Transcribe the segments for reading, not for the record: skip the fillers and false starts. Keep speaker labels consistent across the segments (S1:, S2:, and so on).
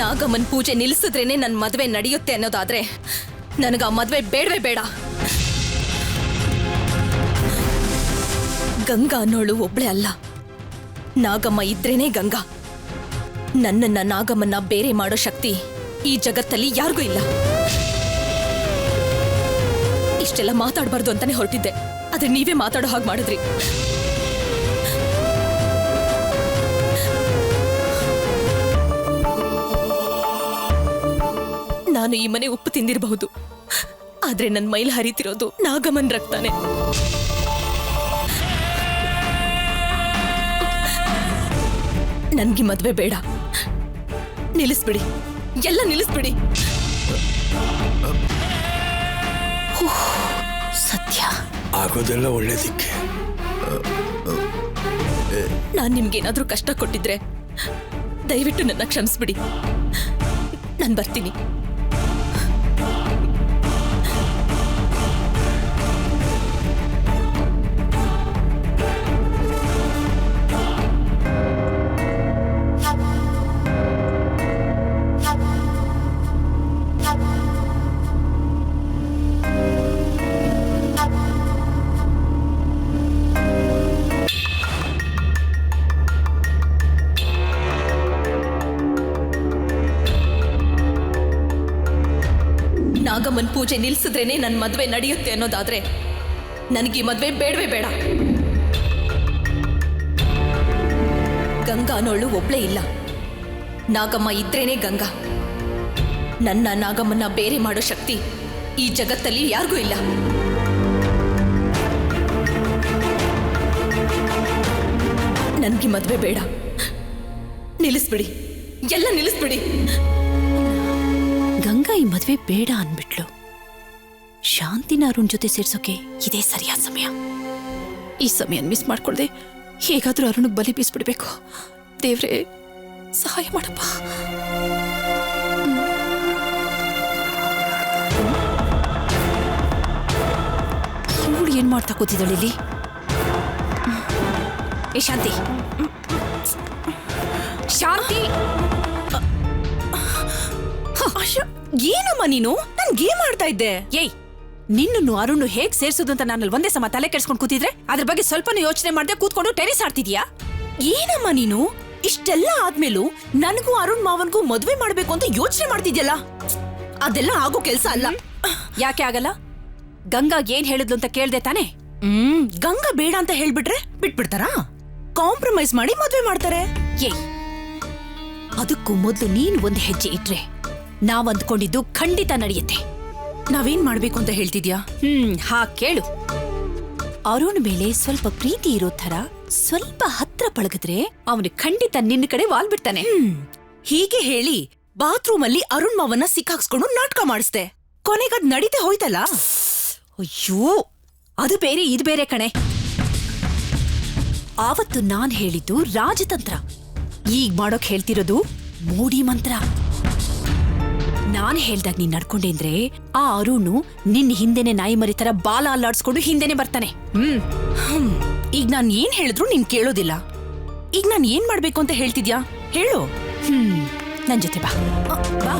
S1: ನಾಗಮ್ಮನ್ ಪೂಜೆ ನಿಲ್ಲಿಸಿದ್ರೇನೆ ನನ್ನ ಮದುವೆ ನಡೆಯುತ್ತೆ ಅನ್ನೋದಾದ್ರೆ ನನಗೆ ಆ ಮದುವೆ ಬೇಡವೇ ಬೇಡ. ಗಂಗಾ ಅನ್ನೋಳು ಒಬ್ಳೆ ಅಲ್ಲ, ನಾಗಮ್ಮ ಇದ್ರೇನೆ ಗಂಗಾ. ನನ್ನನ್ನ ನಾಗಮ್ಮನ್ನ ಬೇರೆ ಮಾಡೋ ಶಕ್ತಿ ಈ ಜಗತ್ತಲ್ಲಿ ಯಾರಿಗೂ ಇಲ್ಲ. ಇಷ್ಟೆಲ್ಲ ಮಾತಾಡಬಾರ್ದು ಅಂತಾನೆ ಹೊರಟಿದ್ದೆ, ಆದ್ರೆ ನೀವೇ ಮಾತಾಡೋ ಹಾಗೆ ಮಾಡಿದ್ರಿ. ನಾನು ಈ ಮನೆ ಉಪ್ಪು ತಿಂದಿರಬಹುದು, ಆದ್ರೆ ನನ್ನ ಮೈಲ್ ಹರಿತಿರೋದು ನಾಗಮ್ಮನ್ ರಕ್ತಾನೆ. ನನ್ಗೆ ಮದ್ವೆ ಬೇಡ, ನಿಲ್ಲಿಸ್ಬಿಡಿ, ಎಲ್ಲ ನಿಲ್ಲಿಸ್ಬಿಡಿ. ಸತ್ಯ
S2: ಆಗೋದೆಲ್ಲ ಒಳ್ಳೇದಿಕ್ಕೆ.
S1: ನಾನ್ ನಿಮ್ಗೇನಾದ್ರೂ ಕಷ್ಟ ಕೊಟ್ಟಿದ್ರೆ ದಯವಿಟ್ಟು ನನ್ನ ಕ್ಷಮಿಸ್ಬಿಡಿ. ನಾನು ಬರ್ತೀನಿ. ನಾಗಮ್ಮನ್ ಪೂಜೆ ನಿಲ್ಸಿದ್ರೇನೆ ನನ್ನ ಮದುವೆ ನಡೆಯುತ್ತೆ ಅನ್ನೋದಾದ್ರೆ ನನಗೆ ಮದುವೆ ಬೇಡವೇ ಬೇಡ. ಗಂಗಾ ಅನ್ನೋಳು ಒಬ್ಳೇ ಇಲ್ಲ, ನಾಗಮ್ಮ ಇದ್ರೇನೆ ಗಂಗಾ. ನನ್ನ ನಾಗಮ್ಮನ್ನ ಬೇರೆ ಮಾಡೋ ಶಕ್ತಿ ಈ ಜಗತ್ತಲ್ಲಿ ಯಾರಿಗೂ ಇಲ್ಲ. ನನಗೆ ಮದುವೆ ಬೇಡ, ನಿಲ್ಲಿಸ್ಬಿಡಿ, ಎಲ್ಲ ನಿಲ್ಲಿಸ್ಬಿಡಿ.
S3: ಗಂಗಾ ಈ ಮದ್ವೆ ಬೇಡ ಅನ್ಬಿಟ್ಲು. ಶಾಂತಿನ ಅರುಣ್ ಜೊತೆ ಸೇರ್ಸೋಕೆ ಇದೇ ಸರಿಯಾದ ಸಮಯ. ಈ ಸಮಯ ಮಿಸ್ ಮಾಡ್ಕೊಳ್ದೆ ಹೇಗಾದ್ರೂ ಅರುಣ್ಗೆ ಬಲಿ ಬೀಸ್ಬಿಡ್ಬೇಕು. ದೇವ್ರೆ ಸಹಾಯ ಮಾಡಪ್ಪ. ಇವಳು ಏನ್ ಮಾಡ್ತಾ ಕೂತಿದ್ದಾಳೆ ಇಲ್ಲಿ? ಏ ಶಾಂತಿ, ಶಾಂತಿ,
S4: ಏನಮ್ಮ ನೀನು? ನನ್ ಗೇಮ್ ಆಡ್ತಾ ಇದ್ದೆ.
S3: ಏಯ್, ನಿನ್ನನ್ನು ಅರುಣ್ ಹೇಗ್ ಸೇರ್ಸೋದು ಅಂತ ನಾನು ಒಂದೇ ಸಮ ತಲೆ ಕೆಡ್ಸ್ಕೊಂಡು ಕೂತಿದ್ರೆ ಅದ್ರ ಬಗ್ಗೆ ಸ್ವಲ್ಪನೂ ಯೋಚನೆ ಮಾಡದೆ ಕೂತ್ಕೊಂಡು ಟೆನಿಸ್ ಆಡ್ತಿದ್ಯಾ?
S4: ಏನಮ್ಮ ನೀನು? ಇಷ್ಟೆಲ್ಲ ಆದ್ಮೇಲೂ ನನಗೂ ಅರುಣ್ ಮಾವನ್ಗೂ ಮದ್ವೆ ಮಾಡ್ಬೇಕು ಅಂತ ಯೋಚನೆ ಮಾಡ್ತಿದ್ಯಲ್ಲ, ಅದೆಲ್ಲ ಆಗೋ ಕೆಲ್ಸ ಅಲ್ಲ.
S3: ಯಾಕೆ ಆಗಲ್ಲ? ಗಂಗಾ ಏನ್ ಹೇಳಿದ್ಲು ಅಂತ ಕೇಳ್ದೆ ತಾನೆ?
S4: ಗಂಗಾ ಬೇಡ ಅಂತ ಹೇಳ್ಬಿಟ್ರೆ ಬಿಟ್ಬಿಡ್ತಾರಾ? ಕಾಂಪ್ರಮೈಸ್ ಮಾಡಿ ಮದ್ವೆ ಮಾಡ್ತಾರೆ.
S3: ಏಯ್, ಅದಕ್ಕೂ ಮೊದ್ಲು ನೀನ್ ಒಂದ್ ಹೆಜ್ಜೆ ಇಟ್ರೆ ನಾವ್ ಅಂದ್ಕೊಂಡಿದ್ದು ಖಂಡಿತ ನಡೆಯುತ್ತೆ.
S4: ನಾವೇನ್ ಮಾಡ್ಬೇಕು ಅಂತ ಹೇಳ್ತಿದ್ಯಾ?
S3: ಹಾ ಕೇಳು. ಅರುಣ್ ಮೇಲೆ ಸ್ವಲ್ಪ ಪ್ರೀತಿ ಇರೋ ತರ ಸ್ವಲ್ಪ ಹತ್ರ ಪಳಗಿದ್ರೆ ಅವನು ಖಂಡಿತ ನಿನ್ನ ಕಡೆ ವಾಲ್ ಬಿಡ್ತಾನೆ.
S4: ಹೀಗೆ ಹೇಳಿ ಬಾತ್ರೂಮ್ ಅಲ್ಲಿ ಅರುಣ್ ಮಾವನ್ನ ಸಿಕ್ಕಾಕ್ಸ್ಕೊಂಡು ನಾಟಕ ಮಾಡಿಸ್ದೆ. ಕೊನೆಗದ್ ನಡೀತೆ ಹೋಯ್ತಲ್ಲ.
S3: ಅಯ್ಯೋ, ಅದು ಬೇರೆ ಇದು ಬೇರೆ ಕಣೆ. ಆವತ್ತು ನಾನ್ ಹೇಳಿದ್ದು ರಾಜತಂತ್ರ, ಈಗ ಮಾಡೋಕ್ ಹೇಳ್ತಿರೋದು ಮೋಡಿ ಮಂತ್ರ. ನಾನ್ ಹೇಳ್ದಾಗ ನೀನ್ ನಡ್ಕೊಂಡೆ ಅಂದ್ರೆ ಆ ಅರುಣು ನಿನ್ ಹಿಂದೆನೆ ನಾಯಿ ಮರಿ ತರ ಬಾಲ ಅಲ್ಲಾಡ್ಸ್ಕೊಂಡು ಹಿಂದೆನೆ ಬರ್ತಾನೆ.
S4: ಈಗ ನಾನ್ ಏನ್ ಹೇಳಿದ್ರು ನೀನ್ ಕೇಳೋದಿಲ್ಲ. ಈಗ ನಾನ್ ಏನ್ ಮಾಡ್ಬೇಕು ಅಂತ ಹೇಳ್ತಿದ್ಯಾ ಹೇಳು.
S3: ನನ್ ಜೊತೆ ಬಾ. ಬಾ.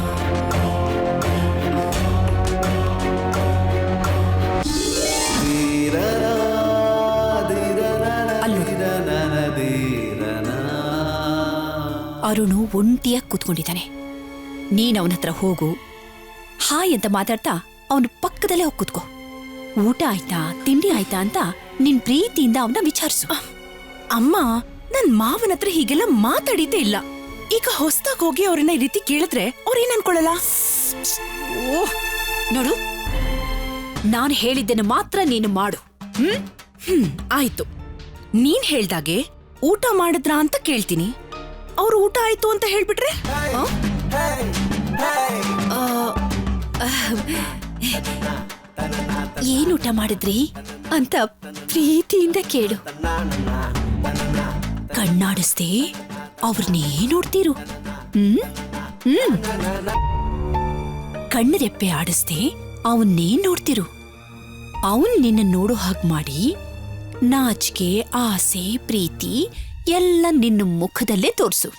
S3: ಅರುಣು ಒಂಟಿಯಾಗಿ ಕೂತ್ಕೊಂಡಿದ್ದಾನೆ. ನೀನ್ ಅವನ ಹತ್ರ ಹೋಗು, ಹಾಯ್ ಅಂತ ಮಾತಾಡ್ತಾ ಅವನ ಪಕ್ಕದಲ್ಲೇ ಹೋಗಿ ಕೂತ್ಕೋ. ಊಟ ಆಯ್ತಾ, ತಿಂಡಿ ಆಯ್ತಾ ಅಂತ ನಿನ್ ಪ್ರೀತಿಯಿಂದ ಅವನ ವಿಚಾರಿಸು.
S4: ಅಮ್ಮ, ನನ್ ಮಾವನ ಹತ್ರ ಹೀಗೆಲ್ಲ ಮಾತಾಡಿದ್ದೇ ಇಲ್ಲ. ಈಗ ಹೊಸ್ದಾಗ್ ಹೋಗಿ ಅವ್ರನ್ನ ಈ ರೀತಿ ಕೇಳಿದ್ರೆ ಅವ್ರೇನ್ ಅನ್ಕೊಳ್ಳಲ್ಲ?
S3: ಓಹ್, ನೋಡು, ನಾನು ಹೇಳಿದ್ದನ್ನು ಮಾತ್ರ ನೀನು ಮಾಡು.
S4: ಆಯ್ತು, ನೀನ್ ಹೇಳ್ದಾಗೆ ಊಟ ಮಾಡಿದ್ರಾ ಅಂತ ಕೇಳ್ತೀನಿ. ಅವ್ರು ಊಟ ಆಯ್ತು ಅಂತ ಹೇಳ್ಬಿಟ್ರೆ
S3: ಏನ್ ಊಟ ಮಾಡಿದ್ರಿ ಅಂತ ಪ್ರೀತಿಯಿಂದ ಕೇಳು. ಕಣ್ಣಾಡಿಸ್ದೆ ಅವ್ರನ್ನೇ ನೋಡ್ತೀರು. ಕಣ್ಣರೆಪ್ಪೆ ಆಡಿಸ್ದೆ ಅವನ್ನೇ ನೋಡ್ತಿರು. ಅವನ್ ನಿನ್ನ ನೋಡೋ ಹಾಗೆ ಮಾಡಿ ನಾಚಿಕೆ, ಆಸೆ, ಪ್ರೀತಿ ಎಲ್ಲ ನಿನ್ನ ಮುಖದಲ್ಲೇ ತೋರ್ಸು.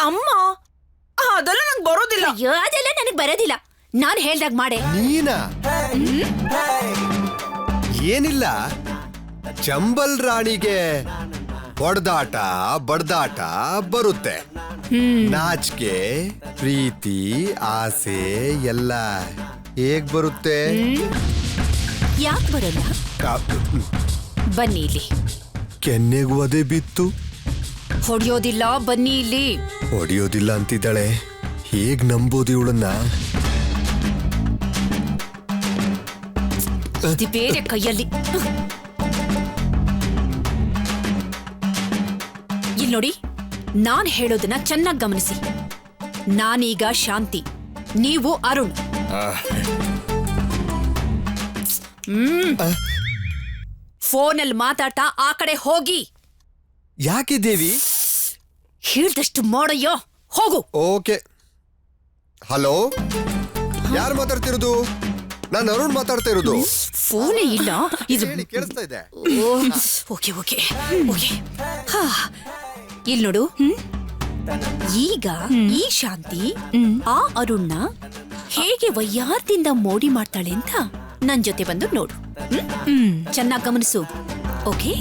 S4: ಅಮ್ಮ, ಅದೆಲ್ಲ ನಂಗೆ ಬರೋದಿಲ್ಲ.
S3: ಅಯ್ಯೋ ಅದೆಲ್ಲ ನನಗೆ ಬರೋದಿಲ್ಲ. ನಾನು ಹೇಳ್ದಾಗ ಮಾಡೆ.
S5: ನೀನಾ? ಏನಿಲ್ಲ, ಚಂಬಲ್ ರಾಣಿಗೆ ಹೊಡೆದಾಟ ಬಡ್ದಾಟ ಬರುತ್ತೆ. ನಾಚಿಕೆ, ಪ್ರೀತಿ, ಆಸೆ ಎಲ್ಲ ಹೇಗ್ ಬರುತ್ತೆ?
S3: ಯಾಕೆ ಬರೋಲ್ಲ? ಬನ್ನಿ ಇಲ್ಲಿ.
S5: ಕೆನ್ನೆಗೂ ಅದೇ ಬಿತ್ತು.
S3: ಹೊಡಿಯೋದಿಲ್ಲ, ಬನ್ನಿ ಇಲ್ಲಿ.
S5: ಹೊಡಿಯೋದಿಲ್ಲ ಅಂತಿದ್ದಾಳೆ, ಹೇಗ್ ನಂಬೋದು ಇವಳನ್ನ?
S3: ಇದು ಬೇರೆ ಕೈಯಲ್ಲಿ. ಇಲ್ಲಿ ನೋಡಿ, ನಾನ್ ಹೇಳೋದನ್ನ ಚೆನ್ನಾಗಿ ಗಮನಿಸಿ. ನಾನೀಗ ಶಾಂತಿ, ನೀವು ಅರುಣ್. ಫೋನಲ್ಲಿ ಮಾತಾಡ್ತಾ ಆ ಕಡೆ ಹೋಗಿ.
S5: ಯಾಕೆ ದೇವಿ?
S3: ಹೇಳ್ದಷ್ಟು ಮಾಡಯ್ಯೋ, ಹೋಗು.
S5: ಓಕೆ. ಹಲೋ, ಯಾರು ಮಾತಾಡ್ತಿರೋದು? ನಾನು ಅರುಣ್ ಮಾತಾಡ್ತಾ ಇರೋದು.
S3: ಫೋನೇ ಇಲ್ಲ. ಇದು
S5: ಹೇಳಿ, ಕೇಳಿಸ್ತಾ ಇದೆ.
S3: Okay okay okay. ಇಲ್ಲಿ ನೋಡು, ಈಗ ಈ ಶಾಂತಿ ಆ ಅರುಣ್ನ ಹೇಗೆ ವಯ್ಯಾರದಿಂದ ಮೋಡಿ ಮಾಡ್ತಾಳೆ ಅಂತ ನನ್ ಜೊತೆ ಬಂದು ನೋಡು. ಚೆನ್ನಾಗಿ ಗಮನಿಸು. ಓಕೆ?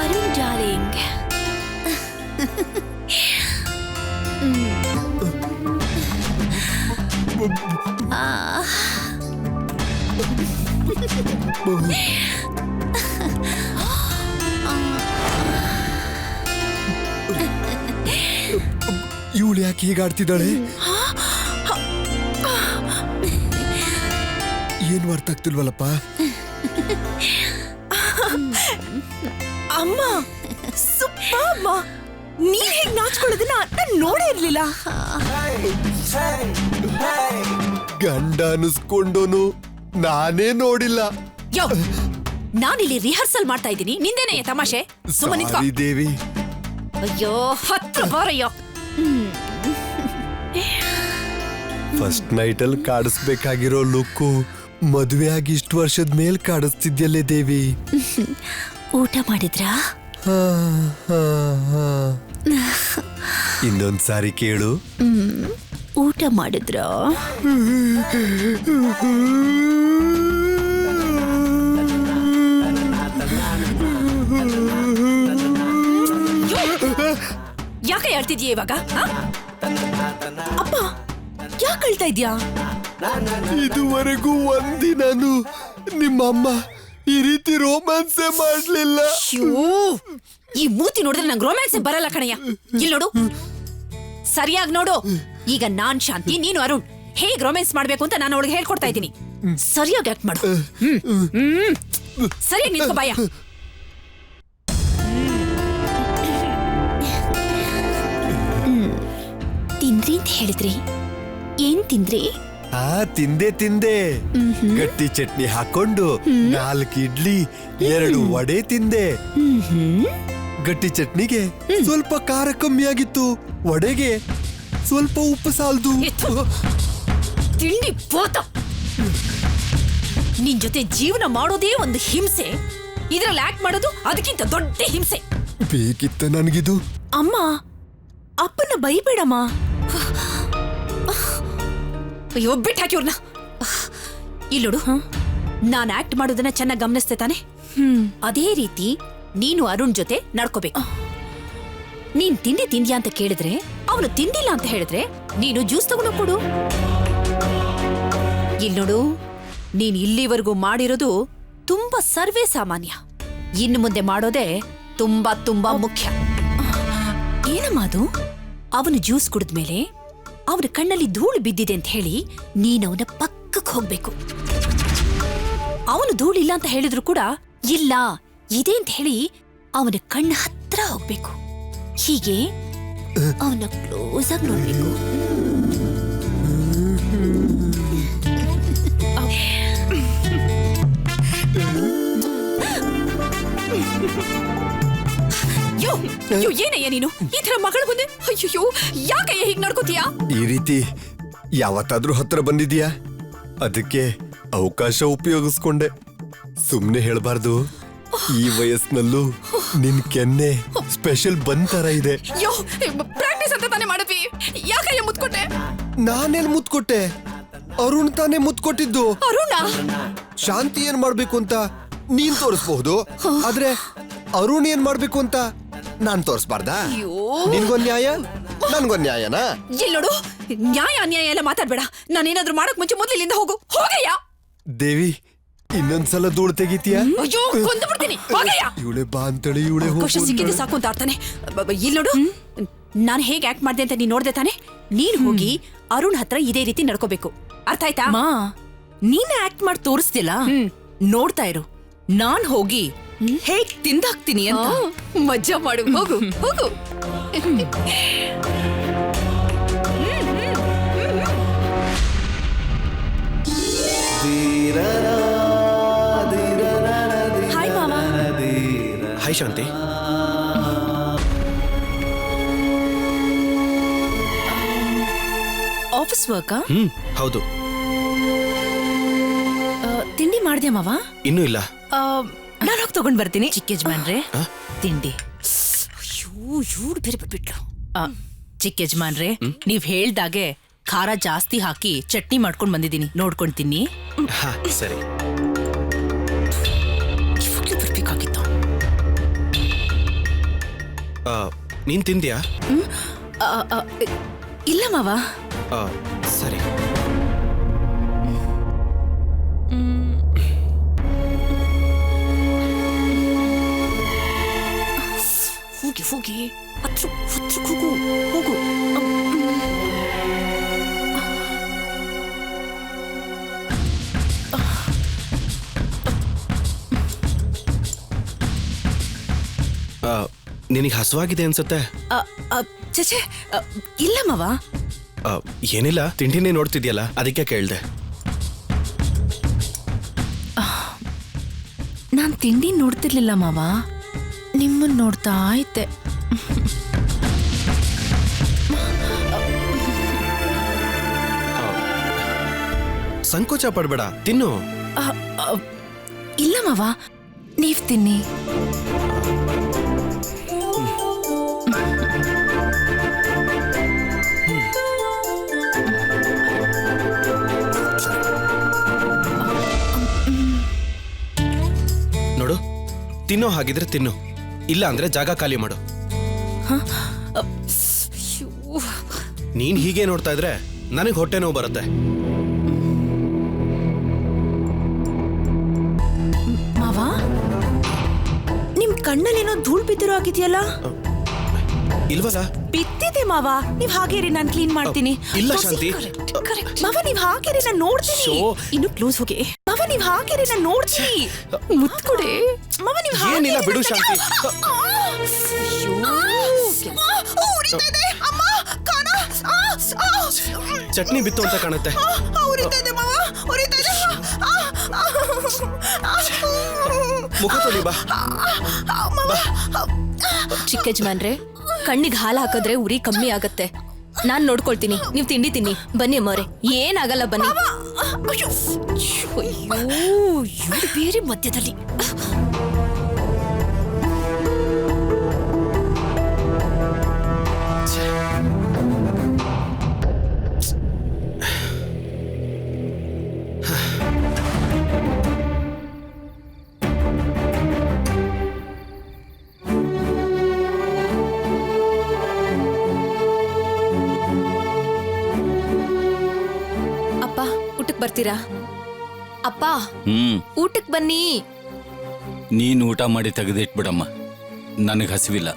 S3: ಅರುಣ್ ಡಾರ್ಲಿಂಗ್,
S5: ಇವಳು ಯಾಕೆ ಹೀಗಾಡ್ತಿದ್ದಾಳೆ? ಏನು ಅರ್ಥ ಆಗ್ತಿಲ್ವಲ್ಲಪ್ಪ?
S4: ಅಮ್ಮ ಸೂಪರ್ ಅಮ್ಮ, ನೀನ್ ಹೇಗ್ ನಾಚ್ಕೊಳ್ಳೋದನ್ನ ನಾನ್ ನೋಡೇ ಇರ್ಲಿಲ್ಲ.
S5: ಗಂಡ ಅನಿಸ್ಕೊಂಡೋನು ನಾನೇ ನೋಡಿಲ್ಲ.
S3: ಯೋ, ನಾನಿಲ್ಲಿ ರಿಹರ್ಸಲ್ ಮಾಡ್ತಾ ಇದ್ದೀನಿ, ನಿಂದೇನೆ ತಮಾಷೆ? ಸುಮ್ಮನೆ ನಿಂತ್ಕೋ.
S5: ಸಾರಿ ದೇವಿ.
S3: ಅಯ್ಯೋ, ಹತ್ರ ಬಾರಯ್ಯೋ.
S5: ಫಸ್ಟ್ ನೈಟ್ ಅಲ್ಲಿ ಕಾಡಿಸ್ಬೇಕಾಗಿರೋ ಲುಕ್ಕು ಮದುವೆ ಆಗಿ ಇಷ್ಟು ವರ್ಷದ ಮೇಲ್ ಕಾಡಿಸ್ತಿದ್ಯಲ್ಲೇ ದೇವಿ.
S3: ಊಟ ಮಾಡಿದ್ರಾ?
S5: ಇನ್ನೊಂದ್ಸಾರಿ ಕೇಳು.
S3: ಊಟ ಮಾಡಿದ್ರಾ? ಯಾಕೆ ಹೇಳ್ತಿದ್ಯಾ ಇವಾಗ?
S4: ಅಪ್ಪ ಯಾಕೆ ಅಳ್ತಾ ಇದ್ಯಾ?
S5: ಇದುವರೆಗೂ ಒಂದಿನಾನು ನಿಮ್ಮಮ್ಮ ಈ ರೀತಿ ರೋಮ್ಯಾನ್ಸೇ ಮಾಡ್ಲಿಲ್ಲ.
S3: ಈ ಮೂತಿ ನೋಡಿದ್ರೆ ನಂಗೆ ರೊಮ್ಯಾನ್ಸ್ ಬರಲ್ಲ ಕಣಯ್ಯ. ಇಲ್ಲಿ ನೋಡು, ಸರಿಯಾಗಿ ನೋಡು. ಈಗ ನಾನ್ ಶಾಂತಿ, ನೀನು ಅರುಣ್. ಹೇಗ್ ರೊಮ್ಯಾನ್ಸ್ ಮಾಡ್ಬೇಕು ಅಂತ ನಾನು ಅವಳಿಗೆ ಹೇಳ್ಕೊಡ್ತಾ ಇದ್ದೀನಿ. ಸರಿಯಾಗಿ ಆಕ್ಟ್ ಮಾಡು. ಸರಿಯಾಗಿ ನಿಂತ್ಕೋ ಬಾಯ. ತಿಂದ್ರಿ ಅಂತ ಹೇಳಿದ್ರಿ, ಏನ್ ತಿಂದ್ರಿ?
S5: ತಿಂದೆ. ಗಟ್ಟಿ ಚಟ್ನಿ ಹಾಕೊಂಡು 4 ಇಡ್ಲಿ 2 ವಡೆ ತಿಂದೆ. ಗಟ್ಟಿ ಚಟ್ನಿಗೆ ಸ್ವಲ್ಪ ಖಾರ ಕಮ್ಮಿ ಆಗಿತ್ತು, ವಡೆಗೆ ಸ್ವಲ್ಪ ಉಪ್ಪು ಸಾಲದು.
S3: ತಿಂಡಿ ಪೋತ. ನಿನ್ ಜೊತೆ ಜೀವನ ಮಾಡೋದೇ ಒಂದು ಹಿಂಸೆ, ಇದ್ರಲ್ಲಿ ಆಕ್ಟ್ ಮಾಡೋದು ಅದಕ್ಕಿಂತ ದೊಡ್ಡ ಹಿಂಸೆ.
S5: ಬೇಕಿತ್ತ ನನಗಿದು.
S4: ಅಮ್ಮ ಅಪ್ಪನ ಬೈಬೇಡಮ್ಮ.
S3: ಅಯ್ಯೋ, ಬಿಟ್ಟು ಹಾಕಿವ್ರನ್ನ. ಇಲ್ಲಿ ನೋಡು, ನಾನು ಆಕ್ಟ್ ಮಾಡೋದನ್ನ ಚೆನ್ನಾಗಿ ಗಮನಿಸ್ತೆ ತಾನೆ? ಅದೇ ರೀತಿ ನೀನು ಅರುಣ್ ಜೊತೆ ನಡ್ಕೋಬೇಕು. ನೀನ್ ತಿಂದ್ಯಾ ಅಂತ ಕೇಳಿದ್ರೆ, ಅವನು ತಿಂದಿಲ್ಲ ಅಂತ ಹೇಳಿದ್ರೆ ನೀನು ಜ್ಯೂಸ್ ತಗೊಂಡು ಕೊಡು. ಇಲ್ಲಿ ನೋಡು, ನೀನ್ ಇಲ್ಲಿವರೆಗೂ ಮಾಡಿರೋದು ತುಂಬಾ ಸರ್ವೇ ಸಾಮಾನ್ಯ. ಇನ್ನು ಮುಂದೆ ಮಾಡೋದೇ ತುಂಬಾ ತುಂಬಾ ಮುಖ್ಯ.
S4: ಏನಮ್ಮ ಅದು?
S3: ಅವನು ಜ್ಯೂಸ್ ಕುಡಿದ್ಮೇಲೆ ಅವನ ಕಣ್ಣಲ್ಲಿ ಧೂಳು ಬಿದ್ದಿದೆ ಅಂತ ಹೇಳಿ ನೀನವನ ಪಕ್ಕಕ್ಕೆ ಹೋಗ್ಬೇಕು. ಅವನು ಧೂಳಿಲ್ಲ ಅಂತ ಹೇಳಿದ್ರು ಕೂಡ ಇಲ್ಲ ಇದೆ ಅಂತ ಹೇಳಿ ಅವನ ಕಣ್ಣ ಹತ್ರ ಹೋಗ್ಬೇಕು. ಹೀಗೆ ಅವನ ಕ್ಲೋಸ್ ಆಗಿ ನೋಡ್ಬೇಕು. ಏನಯ್ಯ ನೀನು ಈ ತರ ಮಗಳ ಮುಂದೆ? ಅಯ್ಯೋ, ಯಾಕಯ್ಯ ಹೀಗ್ ನಡ್ಕೋತೀಯಾ?
S5: ಈ ರೀತಿ ಯಾವತ್ತಾದ್ರೂ ಹತ್ರ ಬಂದಿದ್ಯಾ? ಅದಕ್ಕೆ ಅವಕಾಶ ಉಪಯೋಗಿಸ್ಕೊಂಡೆ. ಸುಮ್ನೆ ಹೇಳ್ಬಾರ್ದು, ಈ ವಯಸ್ಸಿನಲ್ಲೂ ನಿನ್ ಕೆನ್ನೆ ಸ್ಪೆಷಲ್ ಬಂದ್ ತರ ಇದೆ.
S3: ಯೋ ಪ್ರಾಕ್ಟೀಸ್ ಅಂತ ತಾನೇ ಮಾಡಿದ್ವಿ, ಯಾಕಯ್ಯ ಮುತ್ಕೊಟ್ಟೆ?
S5: ನಾನೆಲ್ ಮುತ್ ಕೊಟ್ಟೆ? ಅರುಣ್ ತಾನೇ ಮುತ್ ಕೊಟ್ಟಿದ್ದು.
S3: ಅರುಣ
S5: ಶಾಂತಿ ಏನ್ ಮಾಡ್ಬೇಕು ಅಂತ ನೀನ್ ತೋರಿಸ್ಬಹುದು, ಆದ್ರೆ ಅರುಣ್ ಏನ್ ಮಾಡ್ಬೇಕು ಅಂತ ನಾನ್ ತೋರಿಸ್ಬಾರ್ದಾ? ನಿನ್ಗೊಂದ್ ನ್ಯಾಯ, ನನ್ಗೊಂದ್ ನ್ಯಾಯನಾ?
S3: ಇಲ್ಲಿ ನೋಡು, ನ್ಯಾಯ ಅನ್ಯಾಯ ಎಲ್ಲ ಮಾತಾಡ್ಬೇಡ. ನಾನೇನಾದ್ರೂ ಮಾಡಕ್ ಮುಂಚೆ ಮೊದ್ಲು ಇಲ್ಲಿಂದ ಹೋಗಯ್ಯ.
S5: ದೇವಿ, ಇನ್ನೊಂದ್ಸಲ ಧೂಳು ತೆಗಿತೀಯ?
S3: ಅಯ್ಯೋ ಕೊಂದು ಬಿಡ್ತೀನಿ, ಹೋಗಯ್ಯ.
S5: ಇವಳೆ ಬಾ ಅಂತೇಳಿ ಇವಳೆ
S3: ಅವಕಾಶ ಸಿಕ್ಕಿದ್ರೆ ಸಾಕು ಅಂತ ಆಡ್ತಾನೆ. ಇಲ್ಲಿ ನೋಡು, ನಾನು ಹೇಗೆ ಆಕ್ಟ್ ಮಾಡ್ದೆ ಅಂತ ನೀನ್ ನೋಡ್ದೆ ತಾನೆ? ನೀನ್ ಹೋಗಿ ಅರುಣ್ ಹತ್ರ ಇದೇ ರೀತಿ ನಡ್ಕೋಬೇಕು, ಅರ್ಥ ಆಯ್ತಾ?
S4: ಮಾ, ನೀನ್ ಆಕ್ಟ್ ಮಾಡಿ ತೋರಿಸ್ತಿಲ್ಲ, ನೋಡ್ತಾ ಇರು. ನಾನ್ ಹೋಗಿ ಹೇಗ್ ತಿಂದಾಕ್ತೀನಿ ಅಂತ.
S3: ಮಜ್ಜಾ ಮಾಡು, ಹೋಗು ಹೋಗು.
S4: ಹಾಯ್ ಮಾವ.
S2: ಹಾಯ್ ಶಾಂತಿ.
S4: ಆಫೀಸ್ ವರ್ಕಾ?
S2: ಹೌದು.
S4: ತಿಂಡಿ ಮಾಡ್ದೆ ಮಾವ?
S2: ಇನ್ನೂ ಇಲ್ಲ.
S4: ನಾನು ಹೋಗಿ ತಗೊಂಡ್ ಬರ್ತೀನಿ. ಚಿಕ್ಕ ಯಜಮಾನ್ರೆ,
S2: ಆ?
S4: ತಿಂಡಿ.
S3: ಅಯ್ಯೋ ಇವ್ರು ಬೇರೆ ಬಿಟ್ಬಿಟ್ಲು.
S4: ಚಿಕ್ಕ ಯಜಮಾನ್ರೆ, ನೀವ್ ಹೇಳ್ದಾಗೆ ಖಾರ ಜಾಸ್ತಿ ಹಾಕಿ ಚಟ್ನಿ ಮಾಡ್ಕೊಂಡ್ ಬಂದಿದ್ದೀನಿ, ನೋಡ್ಕೊಂಡ್ ತಿನ್ನಿ.
S2: ಹಾ ಸರಿ.
S3: ಇವಾಗ್ಲೂ ಬರ್ಬೇಕಾಗಿತ್ತು.
S2: ನೀನ್ ತಿಂದ್ಯಾ?
S4: ಆ, ಆ, ಇಲ್ಲ ಮಾವ.
S2: ಸರಿ.
S3: ಹೋಗಿ ಹೋಗಿ ಹತ್ರ ಹೋಗು ಹೋಗು.
S2: ನಿನಗೆ ಹಸುವಾಗಿದೆ ಅನ್ಸುತ್ತೆ.
S4: ಚಚೆ, ಇಲ್ಲ ಮಾವ.
S2: ಏನಿಲ್ಲ, ತಿಂಡಿನೇ ನೋಡ್ತಿದ್ಯಲ್ಲ, ಅದಕ್ಕೆ ಕೇಳ್ದೆ.
S4: ನಾನ್ ತಿಂಡಿ ನೋಡ್ತಿರ್ಲಿಲ್ಲ ಮಾವ, ನಿಮ್ಮನ್ ನೋಡ್ತಾ ಇದ್ದೆ.
S2: ಸಂಕೋಚ ಪಡ್ಬೇಡ, ತಿನ್ನು.
S4: ಇಲ್ಲ ಮಾವ, ನೀವ್ ತಿನ್ನಿ.
S2: ನೋಡು, ತಿನ್ನೋ ಹಾಗಿದ್ರೆ ತಿನ್ನು, ಇಲ್ಲ ಅಂದ್ರೆ ಜಾಗ ಖಾಲಿ ಮಾಡು. ನೀನ್ ಹೀಗೆ ನೋಡ್ತಾ ಇದ್ರೆ ನನಗೆ ಹೊಟ್ಟೆ ನೋವು ಬರುತ್ತೆ.
S4: ಮಾವ, ನಿಮ್ ಕಣ್ಣಲ್ಲೇನೋ ಧೂಳ್ ಬಿದ್ದಿರೋ ಆಗಿದೆಯಲ್ಲ?
S2: ಇಲ್ವಲ್ಲ?
S4: ಬಿದ್ದಿದೆ ಮಾವ, ನೀವ್ ಹಾಗೇರಿ, ನಾನ್ ಕ್ಲೀನ್ ಮಾಡ್ತೀನಿ.
S2: ಇಲ್ಲ ಶಾಂತಿ.
S4: ಮಾವ, ನೀವ್ ಹಾಗೇರಿ, ನಾನ್ ನೋಡ್ತೀನಿ.
S2: ಶೋ.
S3: ಇನ್ನು ಕ್ಲೋಸ್ ಹೋಗಿ.
S4: ಮಾವ, ನೀವ್ ಹಾಗೇರಿ, ನಾನ್ ನೋಡ್ತೀನಿ.
S3: ಮುತ್ಕೊಡೆ.
S4: ಮಾವ, ನೀವ್
S2: ಏನಿಲ್ಲ ಬಿಡು ಶಾಂತಿ. ಚಟ್ನಿ ಬಿತ್ತು ಅಂತ ಕಾಣುತ್ತೆ. ಮುಖ ತೊಳಿ ಬಾ.
S1: ಚಿಕ್ಕ ಯಜಮಾನ್ರೆ, ಕಣ್ಣಿಗೆ ಹಾಲು ಹಾಕಿದ್ರೆ ಉರಿ ಕಮ್ಮಿ ಆಗತ್ತೆ. ನಾನ್ ನೋಡ್ಕೊಳ್ತೀನಿ, ನೀವ್ ತಿಂಡಿ ತಿನ್ನಿ. ಬನ್ನಿ ಅಮ್ಮವ್ರೆ, ಏನಾಗಲ್ಲ, ಬನ್ನಿ.
S3: ಅಯ್ಯೋ ಇವ್ರು ಬೇರೆ ಮಧ್ಯದಲ್ಲಿ.
S1: ಅಪ್ಪ, ಊಟಕ್ ಬರ್ತೀರಾ? ಅಪ್ಪ, ಊಟಕ್ ಬನ್ನಿ.
S6: ನೀನು ಊಟ ಮಾಡಿ ತೆಗೆದಿಟ್ಬಿಡಮ್ಮ, ನನಗೆ ಹಸಿವಿಲ್ಲ.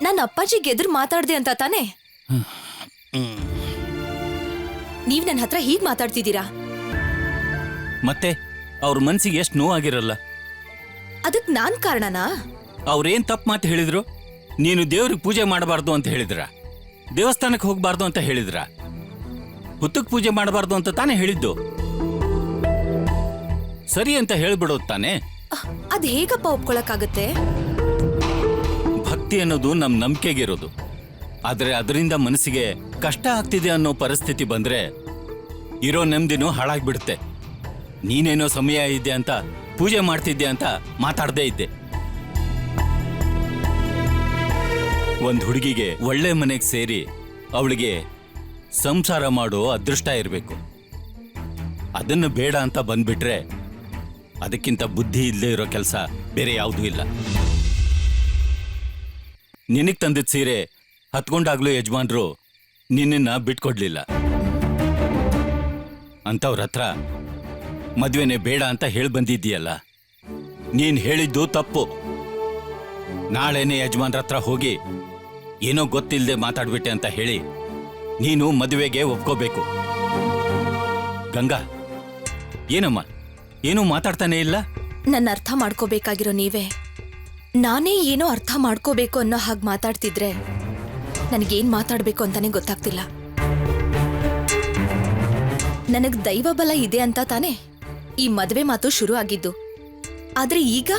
S1: ನಾನು ಅಪ್ಪಾಜಿಗೆ ಎದುರು ಮಾತಾಡ್ದೆ ಅಂತ ತಾನೆ ನೀವ್ ನನ್ನ ಹತ್ರ ಹೀಗ್ ಮಾತಾಡ್ತಿದ್ದೀರಾ?
S6: ಮತ್ತೆ ಅವ್ರ ಮನ್ಸಿಗೆ ಎಷ್ಟು ನೋವಾಗಿರಲ್ಲ.
S1: ಅದಕ್ ನಾನ್ ಕಾರಣನಾ?
S6: ಅವ್ರೇನ್ ತಪ್ಪು ಮಾತು ಹೇಳಿದ್ರು? ನೀನು ದೇವ್ರಿಗೆ ಪೂಜೆ ಮಾಡಬಾರ್ದು ಅಂತ ಹೇಳಿದ್ರ? ದೇವಸ್ಥಾನಕ್ಕೆ ಹೋಗ್ಬಾರ್ದು ಅಂತ ಹೇಳಿದ್ರ? ಹುತ್ತಕ್ ಪೂಜೆ ಮಾಡಬಾರ್ದು ಅಂತ ತಾನೇ ಹೇಳಿದ್ದು? ಸರಿ ಅಂತ ಹೇಳ್ಬಿಡೋದು ತಾನೆ.
S1: ಅದ್ ಹೇಗಪ್ಪ ಒಪ್ಕೊಳಕ್ಕಾಗತ್ತೆ?
S6: ಭಕ್ತಿ ಅನ್ನೋದು ನಮ್ ನಂಬಿಕೆಗಿರೋದು. ಆದ್ರೆ ಅದರಿಂದ ಮನಸ್ಸಿಗೆ ಕಷ್ಟ ಆಗ್ತಿದೆ ಅನ್ನೋ ಪರಿಸ್ಥಿತಿ ಬಂದ್ರೆ ಇರೋ ನೆಮ್ಮದಿನೂ ಹಾಳಾಗ್ಬಿಡುತ್ತೆ. ನೀನೇನೋ ಸಮಯ ಇದೆ ಅಂತ ಪೂಜೆ ಮಾಡ್ತಿದ್ದೆ ಅಂತ ಮಾತಾಡದೇ ಇದ್ದೆ. ಒಂದ್ ಹುಡುಗಿಗೆ ಒಳ್ಳೆ ಮನೆಗೆ ಸೇರಿ ಅವಳಿಗೆ ಸಂಸಾರ ಮಾಡೋ ಅದೃಷ್ಟ ಇರಬೇಕು. ಅದನ್ನು ಬೇಡ ಅಂತ ಬಂದ್ಬಿಟ್ರೆ ಅದಕ್ಕಿಂತ ಬುದ್ಧಿ ಇಲ್ಲದೆ ಇರೋ ಕೆಲಸ ಬೇರೆ ಯಾವುದೂ ಇಲ್ಲ. ನಿನಗ್ ತಂದಿದ್ದ ಸೀರೆ ಹತ್ಕೊಂಡಾಗ್ಲೂ ಯಜಮಾನ್ರು ನಿನ್ನನ್ನ ಬಿಟ್ಕೊಡ್ಲಿಲ್ಲ. ಅಂತವ್ರ ಹತ್ರ ಮದ್ವೆನೆ ಬೇಡ ಅಂತ ಹೇಳಿ ಬಂದಿದ್ದೀಯಲ್ಲ, ನೀನ್ ಹೇಳಿದ್ದು ತಪ್ಪು. ನಾಳೆನೆ ಯಜಮಾನ್ರ ಹತ್ರ ಹೋಗಿ ಏನೋ ಗೊತ್ತಿಲ್ಲದೆ ಮಾತಾಡ್ಬಿಟ್ಟೆ ಅಂತ ಹೇಳಿ ನೀನು ಮದುವೆಗೆ ಒಪ್ಕೋಬೇಕು. ಗಂಗಾ, ಏನಮ್ಮ ಏನೂ ಮಾತಾಡ್ತಾನೆ ಇಲ್ಲ?
S1: ನನ್ನ ಅರ್ಥ ಮಾಡ್ಕೋಬೇಕಾಗಿರೋ ನೀವೇ ನಾನೇ ಏನೋ ಅರ್ಥ ಮಾಡ್ಕೋಬೇಕು ಅನ್ನೋ ಹಾಗೆ ಮಾತಾಡ್ತಿದ್ರೆ ನನಗೇನ್ ಮಾತಾಡ್ಬೇಕು ಅಂತಾನೆ ಗೊತ್ತಾಗ್ತಿಲ್ಲ. ನನಗ್ ದೈವ ಬಲ ಇದೆ ಅಂತ ತಾನೇ ಈ ಮದ್ವೆ ಮಾತು ಶುರು ಆಗಿದ್ದು. ಆದ್ರೆ ಈಗ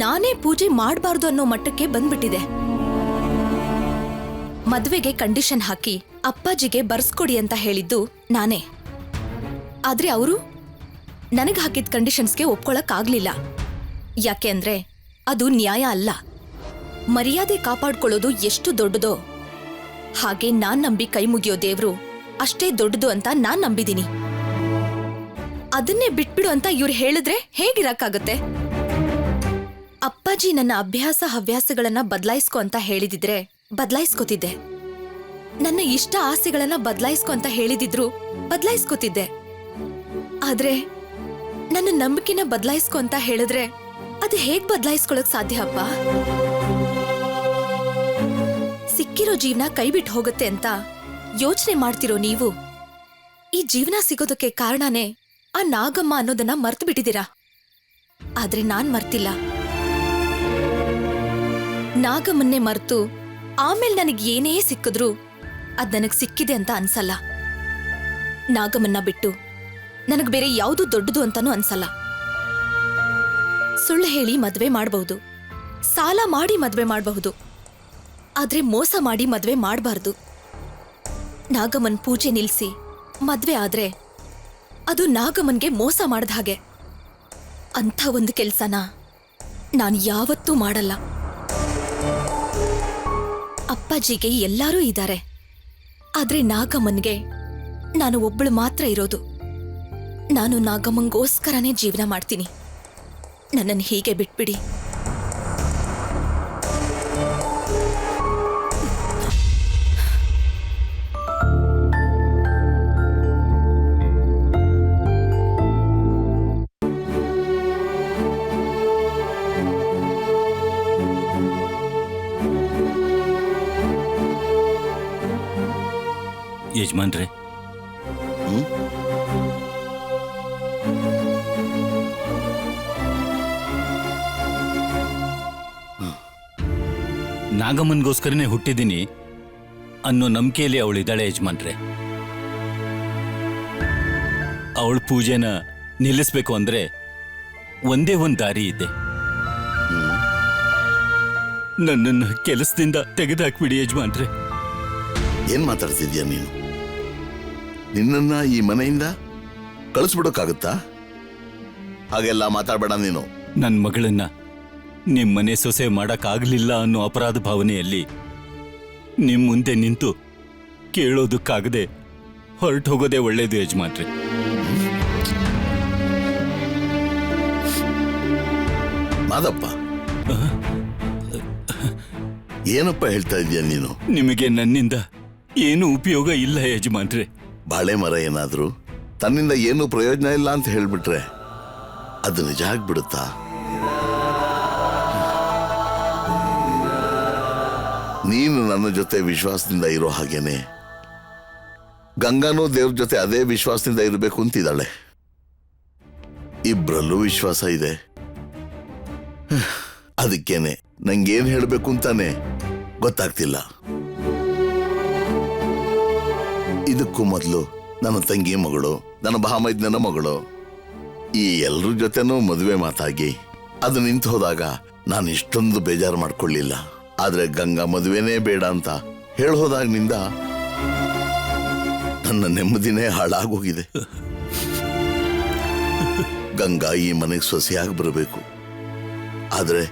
S1: ನಾನೇ ಪೂಜೆ ಮಾಡಬಾರ್ದು ಅನ್ನೋ ಮಟ್ಟಕ್ಕೆ ಬಂದ್ಬಿಟ್ಟಿದೆ. ಮದ್ವೆಗೆ ಕಂಡೀಷನ್ ಹಾಕಿ ಅಪ್ಪಾಜಿಗೆ ಬರ್ಸ್ಕೊಡಿ ಅಂತ ಹೇಳಿದ್ದು ನಾನೇ. ಆದ್ರೆ ಅವರು ನನಗ್ ಹಾಕಿದ ಕಂಡೀಷನ್ಸ್ಗೆ ಒಪ್ಕೊಳಕ್ ಆಗ್ಲಿಲ್ಲ. ಯಾಕೆ ಅಂದ್ರೆ ಅದು ನ್ಯಾಯ ಅಲ್ಲ. ಮರ್ಯಾದೆ ಕಾಪಾಡ್ಕೊಳ್ಳೋದು ಎಷ್ಟು ದೊಡ್ಡದೋ ಹಾಗೆ ನಾನ್ ನಂಬಿ ಕೈ ಮುಗಿಯೋ ದೇವ್ರು ಅಷ್ಟೇ ದೊಡ್ಡದು ಅಂತ ನಾನ್ ನಂಬಿದೀನಿ. ಅದನ್ನೇ ಬಿಟ್ಬಿಡು ಅಂತ ಇವ್ರು ಹೇಳಿದ್ರೆ ಹೇಗಿರಕ್ಕಾಗತ್ತೆ? ಅಪ್ಪಾಜಿ ನನ್ನ ಅಭ್ಯಾಸ ಹವ್ಯಾಸಗಳನ್ನ ಬದಲಾಯಿಸ್ಕೊ ಅಂತ ಹೇಳಿದಿದ್ರೆ ಬದಲಾಯಿಸ್ಕೋತಿದ್ದೆ. ನನ್ನ ಇಷ್ಟ ಆಸೆಗಳನ್ನ ಬದಲಾಯಿಸ್ಕೊ ಅಂತ ಹೇಳಿದಿದ್ರು ಬದಲಾಯಿಸ್ಕೋತಿದ್ದೆ. ಆದ್ರೆ ನನ್ನ ನಂಬಿಕೆನ ಬದಲಾಯಿಸ್ಕೊ ಅಂತ ಹೇಳಿದ್ರೆ ಅದು ಹೇಗ್ ಬದಲಾಯಿಸ್ಕೊಳಕ್ ಸಾಧ್ಯ ಅಪ್ಪ? ಸಿಕ್ಕಿರೋ ಜೀವನ ಕೈಬಿಟ್ಟು ಹೋಗುತ್ತೆ ಅಂತ ಯೋಚನೆ ಮಾಡ್ತಿರೋ ನೀವು ಈ ಜೀವನ ಸಿಗೋದಕ್ಕೆ ಕಾರಣನೇ ಆ ನಾಗಮ್ಮ ಅನ್ನೋದನ್ನ ಮರ್ತು ಬಿಟ್ಟಿದ್ದೀರಾ. ಆದ್ರೆ ನಾನ್ ಮರ್ತಿಲ್ಲ. ನಾಗಮ್ಮನ್ನೇ ಮರ್ತು ಆಮೇಲೆ ನನಗ್ ಏನೇ ಸಿಕ್ಕಿದ್ರು ಅದ್ ನನಗ್ ಸಿಕ್ಕಿದೆ ಅಂತ ಅನ್ಸಲ್ಲ. ನಾಗಮ್ಮನ್ನ ಬಿಟ್ಟು ನನಗ್ ಬೇರೆ ಯಾವುದು ದೊಡ್ಡದು ಅಂತಾನೂ ಅನ್ಸಲ್ಲ. ಸುಳ್ಳು ಹೇಳಿ ಮದ್ವೆ ಮಾಡಬಹುದು, ಸಾಲ ಮಾಡಿ ಮದ್ವೆ ಮಾಡಬಹುದು, ಆದ್ರೆ ಮೋಸ ಮಾಡಿ ಮದ್ವೆ ಮಾಡಬಾರ್ದು. ನಾಗಮ್ಮನ್ ಪೂಜೆ ನಿಲ್ಸಿ ಮದ್ವೆ ಆದ್ರೆ ಅದು ನಾಗಮ್ಮನ್ಗೆ ಮೋಸ ಮಾಡದ ಹಾಗೆ. ಅಂಥ ಒಂದು ಕೆಲ್ಸನ ನಾನು ಯಾವತ್ತೂ ಮಾಡಲ್ಲ. ಅಪ್ಪಾಜಿಗೆ ಎಲ್ಲರೂ ಇದ್ದಾರೆ, ಆದ್ರೆ ನಾಗಮ್ಮನ್ಗೆ ನಾನು ಒಬ್ಬಳು ಮಾತ್ರ ಇರೋದು. ನಾನು ನಾಗಮ್ಮಂಗೋಸ್ಕರನೇ ಜೀವನ ಮಾಡ್ತೀನಿ. ನನ್ನನ್ನು ಹೀಗೆ ಬಿಟ್ಬಿಡಿ.
S6: ಯಜಮಾನ್ರೆ, ನಾಗಮ್ಮನ್ಗೋಸ್ಕರನೇ ಹುಟ್ಟಿದ್ದೀನಿ ಅನ್ನೋ ನಂಬಿಕೆಯಲ್ಲಿ ಅವಳಿದ್ದಾಳೆ ಯಜಮಾನ್ರೆ. ಅವಳ ಪೂಜೆನ ನಿಲ್ಲಿಸ್ಬೇಕು ಅಂದ್ರೆ ಒಂದೇ ಒಂದು ದಾರಿ ಇದೆ. ನನ್ನನ್ನು ಕೆಲಸದಿಂದ ತೆಗೆದುಹಾಕ್ಬಿಡಿ ಯಜಮಾನ್ರೆ.
S7: ಏನ್ ಮಾತಾಡ್ತಿದ್ಯಾ ನೀನು? ನಿನ್ನನ್ನ ಈ ಮನೆಯಿಂದ ಕಳಿಸ್ಬಿಡೋಕ್ಕಾಗುತ್ತಾ? ಹಾಗೆಲ್ಲ ಮಾತಾಡ್ಬೇಡ ನೀನು.
S6: ನನ್ನ ಮಗಳನ್ನ ನಿಮ್ಮನೆ ಸೊಸೆ ಮಾಡಕ್ಕಾಗ್ಲಿಲ್ಲ ಅನ್ನೋ ಅಪರಾಧ ಭಾವನೆಯಲ್ಲಿ ನಿಮ್ ಮುಂದೆ ನಿಂತು ಕೇಳೋದಕ್ಕಾಗದೆ ಹೊರಟು ಹೋಗೋದೇ ಒಳ್ಳೇದು ಯಜಮಾನ್ರೆ.
S7: ಮಾದಪ್ಪ, ಏನಪ್ಪ ಹೇಳ್ತಾ ಇದೀಯ ನೀನು?
S6: ನಿಮಗೆ ನನ್ನಿಂದ ಏನೂ ಉಪಯೋಗ ಇಲ್ಲ ಯಜಮಾನ್ರೆ.
S7: ಬಾಳೆ ಮರ ಏನಾದ್ರೂ ತನ್ನಿಂದ ಏನು ಪ್ರಯೋಜನ ಇಲ್ಲ ಅಂತ ಹೇಳ್ಬಿಟ್ರೆ ಅದು ನಿಜ ಆಗ್ಬಿಡುತ್ತಾ? ನೀನು ನನ್ನ ಜೊತೆ ವಿಶ್ವಾಸದಿಂದ ಇರೋ ಹಾಗೇನೆ ಗಂಗಾನೂ ದೇವ್ರ ಜೊತೆ ಅದೇ ವಿಶ್ವಾಸದಿಂದ ಇರಬೇಕು ಅಂತಿದ್ದಾಳೆ. ಇಬ್ರಲ್ಲೂ ವಿಶ್ವಾಸ ಇದೆ. ಅದಕ್ಕೇನೆ ನಂಗೇನ್ ಹೇಳ್ಬೇಕು ಅಂತಾನೆ ಗೊತ್ತಾಗ್ತಿಲ್ಲ. ಇದಕ್ಕೂ ಮೊದಲು ನನ್ನ ತಂಗಿ ಮಗಳು, ನನ್ನ ಭಾಮೈದ್ನನ ಮಗಳು, ಈ ಎಲ್ರ ಜೊತೆನೂ ಮದುವೆ ಮಾತಾಗಿ ಅದು ನಿಂತು ಹೋದಾಗ ನಾನು ಇಷ್ಟೊಂದು ಬೇಜಾರು ಮಾಡ್ಕೊಳ್ಳಿಲ್ಲ. ಆದ್ರೆ ಗಂಗಾ ಮದುವೆನೇ ಬೇಡ ಅಂತ ಹೇಳೋದಾಗಿನಿಂದ ನನ್ನ ನೆಮ್ಮದಿನೇ ಹಾಳಾಗೋಗಿದೆ. ಗಂಗಾ ಈ ಮನೆಗೆ ಸೊಸೆಯಾಗಿ ಬರಬೇಕು. ಆದ್ರೆ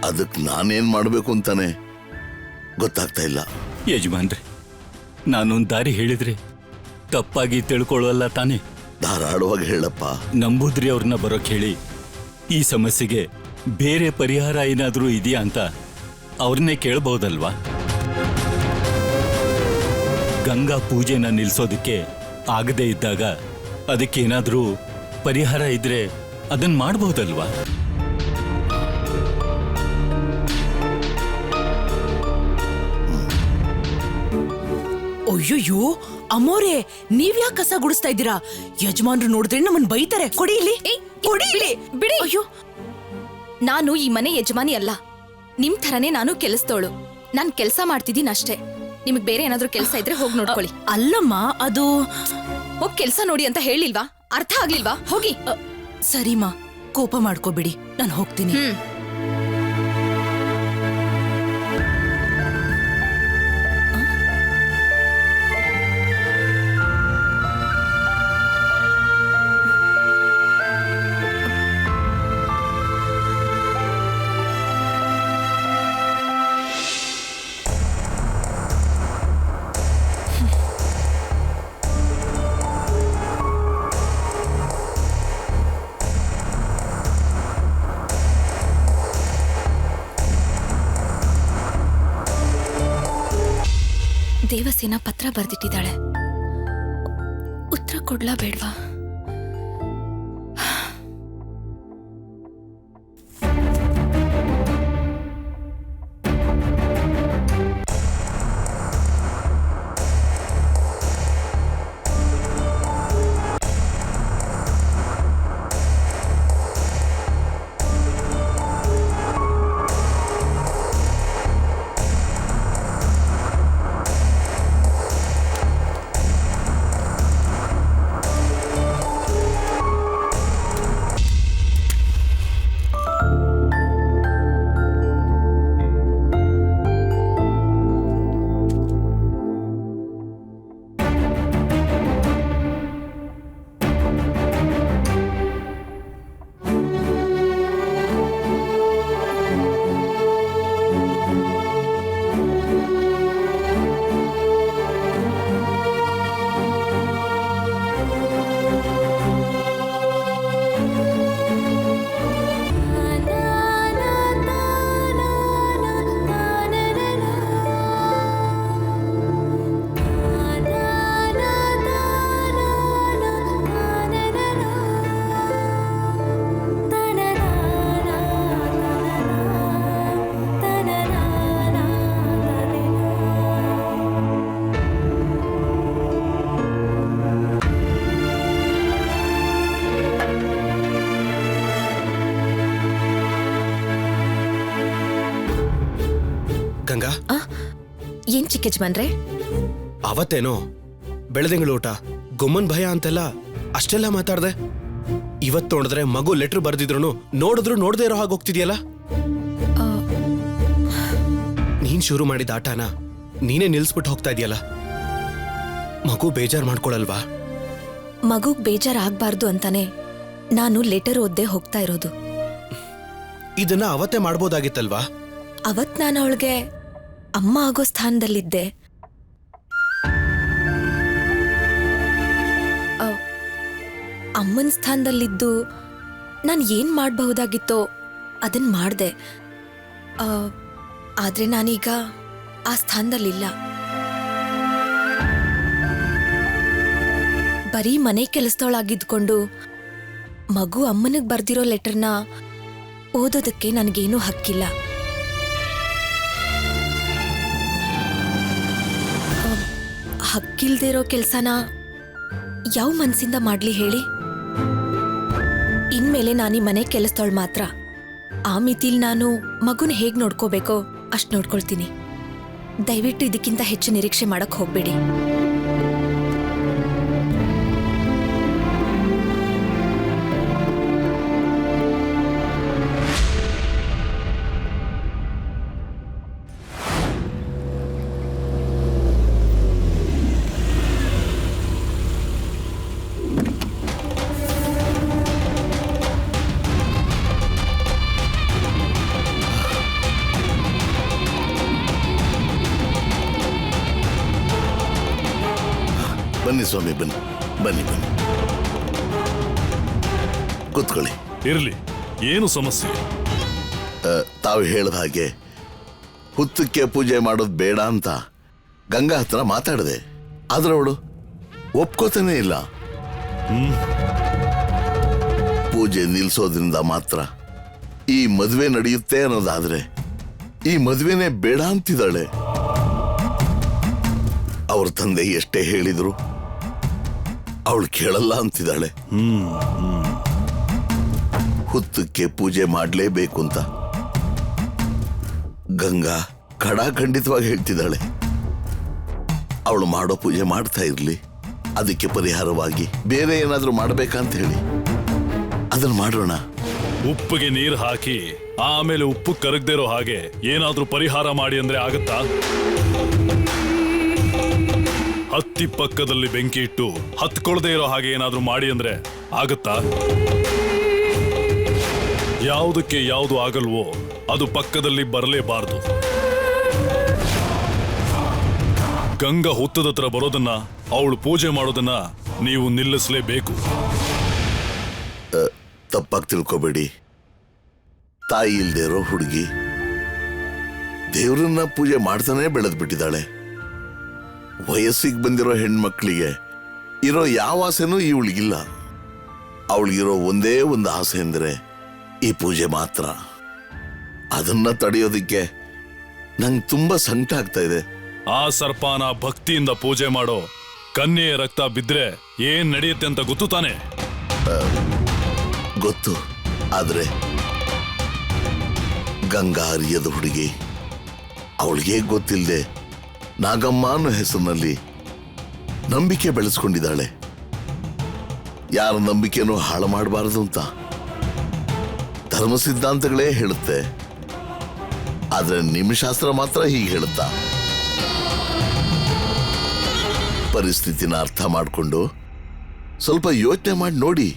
S7: ಅದಕ್ಕೆ ನಾನೇನ್ ಮಾಡ್ಬೇಕು ಅಂತಾನೆ ಗೊತ್ತಾಗ್ತಾ ಇಲ್ಲ.
S6: ಯಜಮಾನ್ರೆ, ನಾನೊಂದು ದಾರಿ ಹೇಳಿದ್ರೆ ತಪ್ಪಾಗಿ ತಿಳ್ಕೊಳ್ಳಲ್ಲ ತಾನೆ?
S7: ಧಾರಾಳವಾಗಿ ಹೇಳಪ್ಪ.
S6: ನಂಬೂದ್ರಿ ಅವ್ರನ್ನ ಬರೋಕ್ ಹೇಳಿ ಈ ಸಮಸ್ಯೆಗೆ ಬೇರೆ ಪರಿಹಾರ ಏನಾದ್ರೂ ಇದೆಯಾ ಅಂತ ಅವ್ರನ್ನೇ ಕೇಳ್ಬಹುದಲ್ವಾ? ಗಂಗಾ ಪೂಜೆನ ನಿಲ್ಸೋದಕ್ಕೆ ಆಗದೇ ಇದ್ದಾಗ ಅದಕ್ಕೇನಾದ್ರೂ ಪರಿಹಾರ ಇದ್ರೆ ಅದನ್ನ ಮಾಡಬಹುದಲ್ವಾ?
S4: ಅಯ್ಯೋಯ್ಯೋ ಅಮ್ಮೋರೆ, ನೀವ್ಯಾಕೆ ಕಸ ಗುಡಿಸ್ತಾ ಇದ್ದೀರಾ? ಯಜಮಾನ್ರು ನೋಡಿದ್ರೆ ನಮ್ಮನ್ ಬೈತಾರೆ. ಕೊಡಿ ಇಲ್ಲಿ, ಕೊಡಿ ಇಲ್ಲಿ.
S1: ಬಿಡಿ.
S4: ಅಯ್ಯೋ,
S1: ನಾನು ಈ ಮನೆ ಯಜಮಾನಿ ಅಲ್ಲ, ನಿಮ್ ಥರನೇ ನಾನು ಕೆಲಸದೋಳು. ನಾನ್ ಕೆಲಸ ಮಾಡ್ತಿದ್ದೀನಿ ಅಷ್ಟೇ. ನಿಮಗ್ ಬೇರೆ ಏನಾದ್ರೂ ಕೆಲಸ ಇದ್ರೆ ಹೋಗಿ ನೋಡ್ಕೊಳ್ಳಿ.
S4: ಅಲ್ಲಮ್ಮ, ಅದು
S1: ಹೋಗ್ ಕೆಲಸ ನೋಡಿ ಅಂತ ಹೇಳಿಲ್ವಾ? ಅರ್ಥ ಆಗ್ಲಿಲ್ವಾ? ಹೋಗಿ.
S4: ಸರಿಮಾ, ಕೋಪ ಮಾಡ್ಕೋಬಿಡಿ, ನಾನು ಹೋಗ್ತೀನಿ.
S1: ದೇವಸೇನಾ ಪತ್ರ ಬರ್ದಿಟ್ಟಿದ್ದಾಳೆ. ಉತ್ತರ ಕೊಡ್ಲಾ ಬೇಡ್ವಾ?
S2: ಗಂಗಾ,
S1: ಏನ್ ಚಿಕ್ಕ ಯಜಮಾನ್ರೆ?
S2: ಅವತ್ತೇನೋ ಬೆಳೆದಿಂಗಳು ಊಟ, ಗುಮ್ಮನ್ ಭಯ ಅಂತೆಲ್ಲ ಅಷ್ಟೆಲ್ಲ ಮಾತಾಡ್ದೆ. ಇವತ್ ನೋಡಿದ್ರೆ ಮಗು ಲೆಟರ್ ಬರ್ದಿದ್ರು ನೋಡಿದ್ರು ನೋಡದೇ ಇರೋ ಹಾಗೆ ಹೋಗ್ತಿದ್ಯಲ್ಲ. ನೀನ್ ಶುರು ಮಾಡಿದ ಆಟನ ನೀನೇ ನಿಲ್ಸ್ಬಿಟ್ಟು ಹೋಗ್ತಾ ಇದೆಯಲ್ಲ. ಮಗು ಬೇಜಾರ್ ಮಾಡ್ಕೊಳಲ್ವಾ?
S1: ಮಗುಗ್ ಬೇಜಾರ್ ಆಗ್ಬಾರ್ದು ಅಂತಾನೆ ನಾನು ಲೆಟರ್ ಓದ್ದೆ ಹೋಗ್ತಾ ಇರೋದು.
S2: ಇದನ್ನ ಅವತ್ತೇ ಮಾಡ್ಬೋದಾಗಿತ್ತಲ್ವಾ?
S1: ಅವತ್ ನಾನು ಅವಳಿಗೆ ಅಮ್ಮ ಆಗೋ ಸ್ಥಾನದಲ್ಲಿದ್ದೆ. ಅಮ್ಮನ ಸ್ಥಾನದಲ್ಲಿದ್ದು ನಾನು ಏನ್ ಮಾಡಬಹುದಾಗಿತ್ತೋ ಅದನ್ನ ಮಾಡ್ದೆ. ಆದ್ರೆ ನಾನೀಗ ಆ ಸ್ಥಾನದಲ್ಲಿಲ್ಲ. ಬರೀ ಮನೆ ಕೆಲಸದೊಳಾಗಿದ್ಕೊಂಡು ಮಗು ಅಮ್ಮನಿಗೆ ಬರ್ದಿರೋ ಲೆಟರ್ನ ಓದೋದಕ್ಕೆ ನನಗೇನೂ ಹಕ್ಕಿಲ್ಲ. ಹಕ್ಕಿಲ್ದೇ ಇರೋ ಕೆಲ್ಸನ ಯಾವ ಮನ್ಸಿಂದ ಮಾಡ್ಲಿ ಹೇಳಿ? ಇನ್ಮೇಲೆ ನಾನೀ ಮನೆ ಕೆಲಸದವಳು ಮಾತ್ರ. ಆ ಮಿತಿಲ್ ನಾನು ಮಗುನ ಹೇಗ್ ನೋಡ್ಕೋಬೇಕೋ ಅಷ್ಟ್ ನೋಡ್ಕೊಳ್ತೀನಿ. ದಯವಿಟ್ಟು ಇದಕ್ಕಿಂತ ಹೆಚ್ಚು ನಿರೀಕ್ಷೆ ಮಾಡಕ್ ಹೋಗ್ಬೇಡಿ.
S7: ಬನ್ನಿ ಸ್ವಾಮಿ, ಬನ್ನಿ ಬನ್ನಿ ಬನ್ನಿ, ಕೂತ್ಕೊಳ್ಳಿ.
S8: ಇರ್ಲಿ, ಏನು ಸಮಸ್ಯೆ?
S7: ತಾವು ಹೇಳಿದ ಹಾಗೆ ಹುತ್ತಕ್ಕೆ ಪೂಜೆ ಮಾಡೋದು ಬೇಡ ಅಂತ ಗಂಗಾ ಹತ್ರ ಮಾತಾಡಿದೆ. ಆದ್ರೆ ಅವಳು ಒಪ್ಕೋತಾನೆ ಇಲ್ಲ. ಪೂಜೆ ನಿಲ್ಸೋದ್ರಿಂದ ಮಾತ್ರ ಈ ಮದುವೆ ನಡೆಯುತ್ತೆ ಅನ್ನೋದಾದ್ರೆ ಈ ಮದುವೆನೇ ಬೇಡ ಅಂತಿದ್ದಾಳೆ. ಅವ್ರ ತಂದೆ ಎಷ್ಟೇ ಹೇಳಿದ್ರು ಅವಳು ಕೇಳಲ್ಲ ಅಂತಿದ್ದಾಳೆ. ಹುತ್ತಕ್ಕೆ ಪೂಜೆ ಮಾಡಲೇಬೇಕು ಅಂತ ಗಂಗಾ ಖಡಾಖಂಡಿತವಾಗಿ ಹೇಳ್ತಿದ್ದಾಳೆ. ಅವಳು ಮಾಡೋ ಪೂಜೆ ಮಾಡ್ತಾ ಇರ್ಲಿ, ಅದಕ್ಕೆ ಪರಿಹಾರವಾಗಿ ಬೇರೆ ಏನಾದ್ರೂ ಮಾಡ್ಬೇಕಂತ ಹೇಳಿ ಅದನ್ನ ಮಾಡೋಣ.
S8: ಉಪ್ಪಿಗೆ ನೀರು ಹಾಕಿ ಆಮೇಲೆ ಉಪ್ಪು ಕರಗದೇ ಇರೋ ಹಾಗೆ ಏನಾದ್ರೂ ಪರಿಹಾರ ಮಾಡಿ ಅಂದ್ರೆ ಆಗತ್ತಾ? ಹತ್ತಿ ಪಕ್ಕದಲ್ಲಿ ಬೆಂಕಿ ಇಟ್ಟು ಹತ್ಕೊಳ್ದೇ ಇರೋ ಹಾಗೆ ಏನಾದ್ರೂ ಮಾಡಿ ಅಂದ್ರೆ ಆಗತ್ತಾ? ಯಾವುದಕ್ಕೆ ಯಾವುದು ಆಗಲ್ವೋ ಅದು ಪಕ್ಕದಲ್ಲಿ ಬರಲೇಬಾರದು. ಗಂಗಾ ಹುತ್ತದ ಹತ್ರ ಬರೋದನ್ನ, ಅವಳು ಪೂಜೆ ಮಾಡೋದನ್ನ ನೀವು ನಿಲ್ಲಿಸಲೇಬೇಕು.
S7: ತಪ್ಪಾಗಿ ತಿಳ್ಕೊಬೇಡಿ. ತಾಯಿ ಇಲ್ದೇ ಇರೋ ಹುಡುಗಿ ದೇವ್ರನ್ನ ಪೂಜೆ ಮಾಡ್ತಾನೆ ಬೆಳೆದ್ ಬಿಟ್ಟಿದ್ದಾಳೆ. ವಯಸ್ಸಿಗೆ ಬಂದಿರೋ ಹೆಣ್ಮಕ್ಳಿಗೆ ಇರೋ ಯಾವ ಆಸೆನೂ ಇವಳಿಗಿಲ್ಲ. ಅವಳಿಗಿರೋ ಒಂದೇ ಒಂದು ಆಸೆ ಅಂದ್ರೆ ಈ ಪೂಜೆ ಮಾತ್ರ. ಅದನ್ನ ತಡೆಯೋದಿಕ್ಕೆ ನಂಗೆ ತುಂಬಾ ಸಂಕಟ ಆಗ್ತಾ ಇದೆ.
S8: ಆ ಸರ್ಪಾನ ಭಕ್ತಿಯಿಂದ ಪೂಜೆ ಮಾಡೋ ಕನ್ಯೆಯ ರಕ್ತ ಬಿದ್ರೆ ಏನ್ ನಡೆಯುತ್ತೆ ಅಂತ ಗೊತ್ತು ತಾನೆ?
S7: ಗೊತ್ತು. ಆದ್ರೆ ಗಂಗಾ ಅರಿಯದ ಹುಡುಗಿ, ಅವಳಿಗೆ ಗೊತ್ತಿಲ್ಲದೆ ನಾಗಮ್ಮ ಅನ್ನೋ ಹೆಸರಿನಲ್ಲಿ ನಂಬಿಕೆ ಬೆಳೆಸ್ಕೊಂಡಿದ್ದಾಳೆ. ಯಾರ ನಂಬಿಕೆನೂ ಹಾಳು ಮಾಡಬಾರದು ಅಂತ ಧರ್ಮ ಸಿದ್ಧಾಂತಗಳೇ ಹೇಳುತ್ತೆ. ಆದ್ರೆ ನಿಮ್ಮ ಶಾಸ್ತ್ರ ಮಾತ್ರ ಹೀಗೆ ಹೇಳುತ್ತಾ? ಪರಿಸ್ಥಿತಿನ ಅರ್ಥ ಮಾಡಿಕೊಂಡು ಸ್ವಲ್ಪ ಯೋಚನೆ ಮಾಡಿ ನೋಡಿ,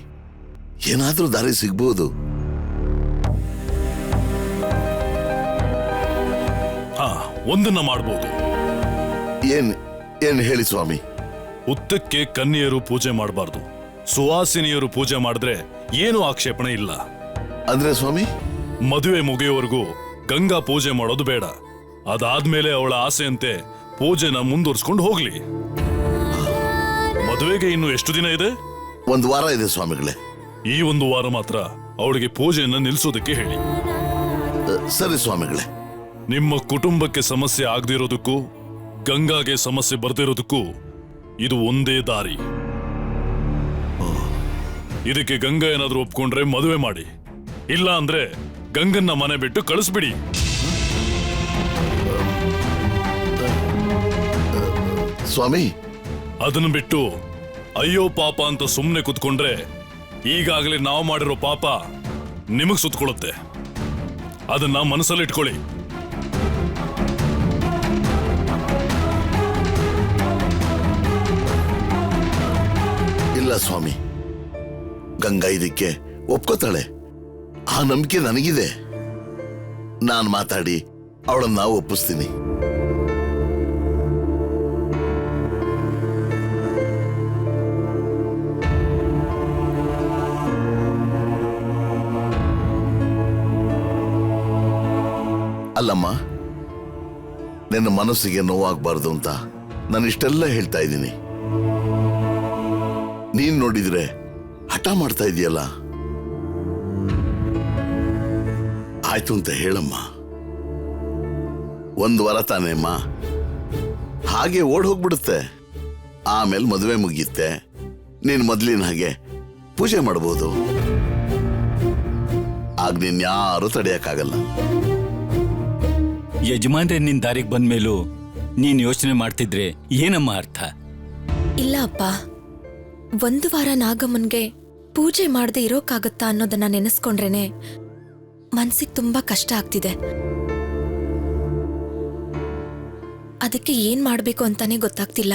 S7: ಏನಾದ್ರೂ ದಾರಿ ಸಿಗ್ಬೋದು.
S8: ಒಂದನ್ನ ಮಾಡ್ಬೋದು.
S7: ಏನ್ ಹೇಳಿ ಸ್ವಾಮಿ?
S8: ಹುತ್ತಕ್ಕೆ ಕನ್ಯೆಯರು ಪೂಜೆ ಮಾಡಬಾರ್ದು, ಸುವಾಸಿನಿಯರು ಪೂಜೆ ಮಾಡಿದ್ರೆ ಏನೂ ಆಕ್ಷೇಪಣೆ ಇಲ್ಲ.
S7: ಅಂದ್ರೆ ಸ್ವಾಮಿ,
S8: ಮದುವೆ ಮುಗಿಯೋವರೆಗೂ ಗಂಗಾ ಪೂಜೆ ಮಾಡೋದು ಬೇಡ. ಅದಾದ್ಮೇಲೆ ಅವಳ ಆಸೆಯಂತೆ ಪೂಜೆನ ಮುಂದುವರ್ಸ್ಕೊಂಡು ಹೋಗ್ಲಿ. ಮದುವೆಗೆ ಇನ್ನು ಎಷ್ಟು ದಿನ ಇದೆ?
S7: 1 ವಾರ ಇದೆ ಸ್ವಾಮಿಗಳೇ.
S8: ಈ 1 ವಾರ ಮಾತ್ರ ಅವಳಿಗೆ ಪೂಜೆಯನ್ನ ನಿಲ್ಸೋದಕ್ಕೆ ಹೇಳಿ.
S7: ಸರಿ ಸ್ವಾಮಿಗಳೇ.
S8: ನಿಮ್ಮ ಕುಟುಂಬಕ್ಕೆ ಸಮಸ್ಯೆ ಆಗದಿರೋದಕ್ಕೂ ಗಂಗಾಗೆ ಸಮಸ್ಯೆ ಬರ್ದಿರೋದಕ್ಕೂ ಇದು ಒಂದೇ ದಾರಿ. ಇದಕ್ಕೆ ಗಂಗಾ ಏನಾದ್ರೂ ಒಪ್ಕೊಂಡ್ರೆ ಮದುವೆ ಮಾಡಿ, ಇಲ್ಲ ಅಂದ್ರೆ ಗಂಗನ್ನ ಮನೆ ಬಿಟ್ಟು ಕಳಿಸ್ಬಿಡಿ.
S7: ಸ್ವಾಮಿ,
S8: ಅದನ್ನ ಬಿಟ್ಟು ಅಯ್ಯೋ ಪಾಪ ಅಂತ ಸುಮ್ಮನೆ ಕುತ್ಕೊಂಡ್ರೆ ಈಗಾಗಲೇ ನಾವು ಮಾಡಿರೋ ಪಾಪ ನಿಮಗ್ ಸುತ್ಕೊಳ್ಳುತ್ತೆ. ಅದನ್ನ ಮನಸ್ಸಲ್ಲಿ ಇಟ್ಕೊಳ್ಳಿ.
S7: ಇಲ್ಲ ಸ್ವಾಮಿ, ಗಂಗಾ ಇದಕ್ಕೆ ಒಪ್ಕೋತಾಳೆ. ಆ ನಂಬಿಕೆ ನನಗಿದೆ. ನಾನು ಮಾತಾಡಿ ಅವಳನ್ನ ಒಪ್ಪಿಸ್ತೀನಿ. ಅಲ್ಲಮ್ಮ, ನಿನ್ನ ಮನಸ್ಸಿಗೆ ನೋವಾಗಬಾರ್ದು ಅಂತ ನಾನು ಇಷ್ಟೆಲ್ಲ ಹೇಳ್ತಾ ಇದ್ದೀನಿ. ನೀನ್ ನೋಡಿದ್ರೆ ಹಠ ಮಾಡ್ತಾ ಇದೆಯಲ್ಲ. ಆಯ್ತು ಅಂತ ಹೇಳಮ್ಮ. 1 ವಾರ ತಾನೇಮ್ಮ, ಹಾಗೆ ಓಡ್ ಹೋಗ್ಬಿಡುತ್ತೆ. ಆಮೇಲೆ ಮದುವೆ ಮುಗಿಯುತ್ತೆ. ನೀನ್ ಮೊದ್ಲಿನ ಹಾಗೆ ಪೂಜೆ ಮಾಡಬಹುದು. ಆಗ ನೀನ್ ಯಾರು ತಡೆಯಕ್ಕಾಗಲ್ಲ.
S6: ಯಜಮಾನ್ರೆ ನಿನ್ ದಾರಿಗೆ ಬಂದ್ಮೇಲೂ ನೀನ್ ಯೋಚನೆ ಮಾಡ್ತಿದ್ರೆ ಏನಮ್ಮ ಅರ್ಥ?
S1: ಇಲ್ಲ ಅಪ್ಪ, 1 ವಾರ ನಾಗಮ್ಮನ್ಗೆ ಪೂಜೆ ಮಾಡದೆ ಇರೋಕ್ಕಾಗತ್ತಾ ಅನ್ನೋದನ್ನ ನೆನೆಸ್ಕೊಂಡ್ರೇನೆ ಮನ್ಸಿಗೆ ತುಂಬಾ ಕಷ್ಟ ಆಗ್ತಿದೆ. ಅದಕ್ಕೆ ಏನ್ ಮಾಡ್ಬೇಕು ಅಂತಾನೆ ಗೊತ್ತಾಗ್ತಿಲ್ಲ.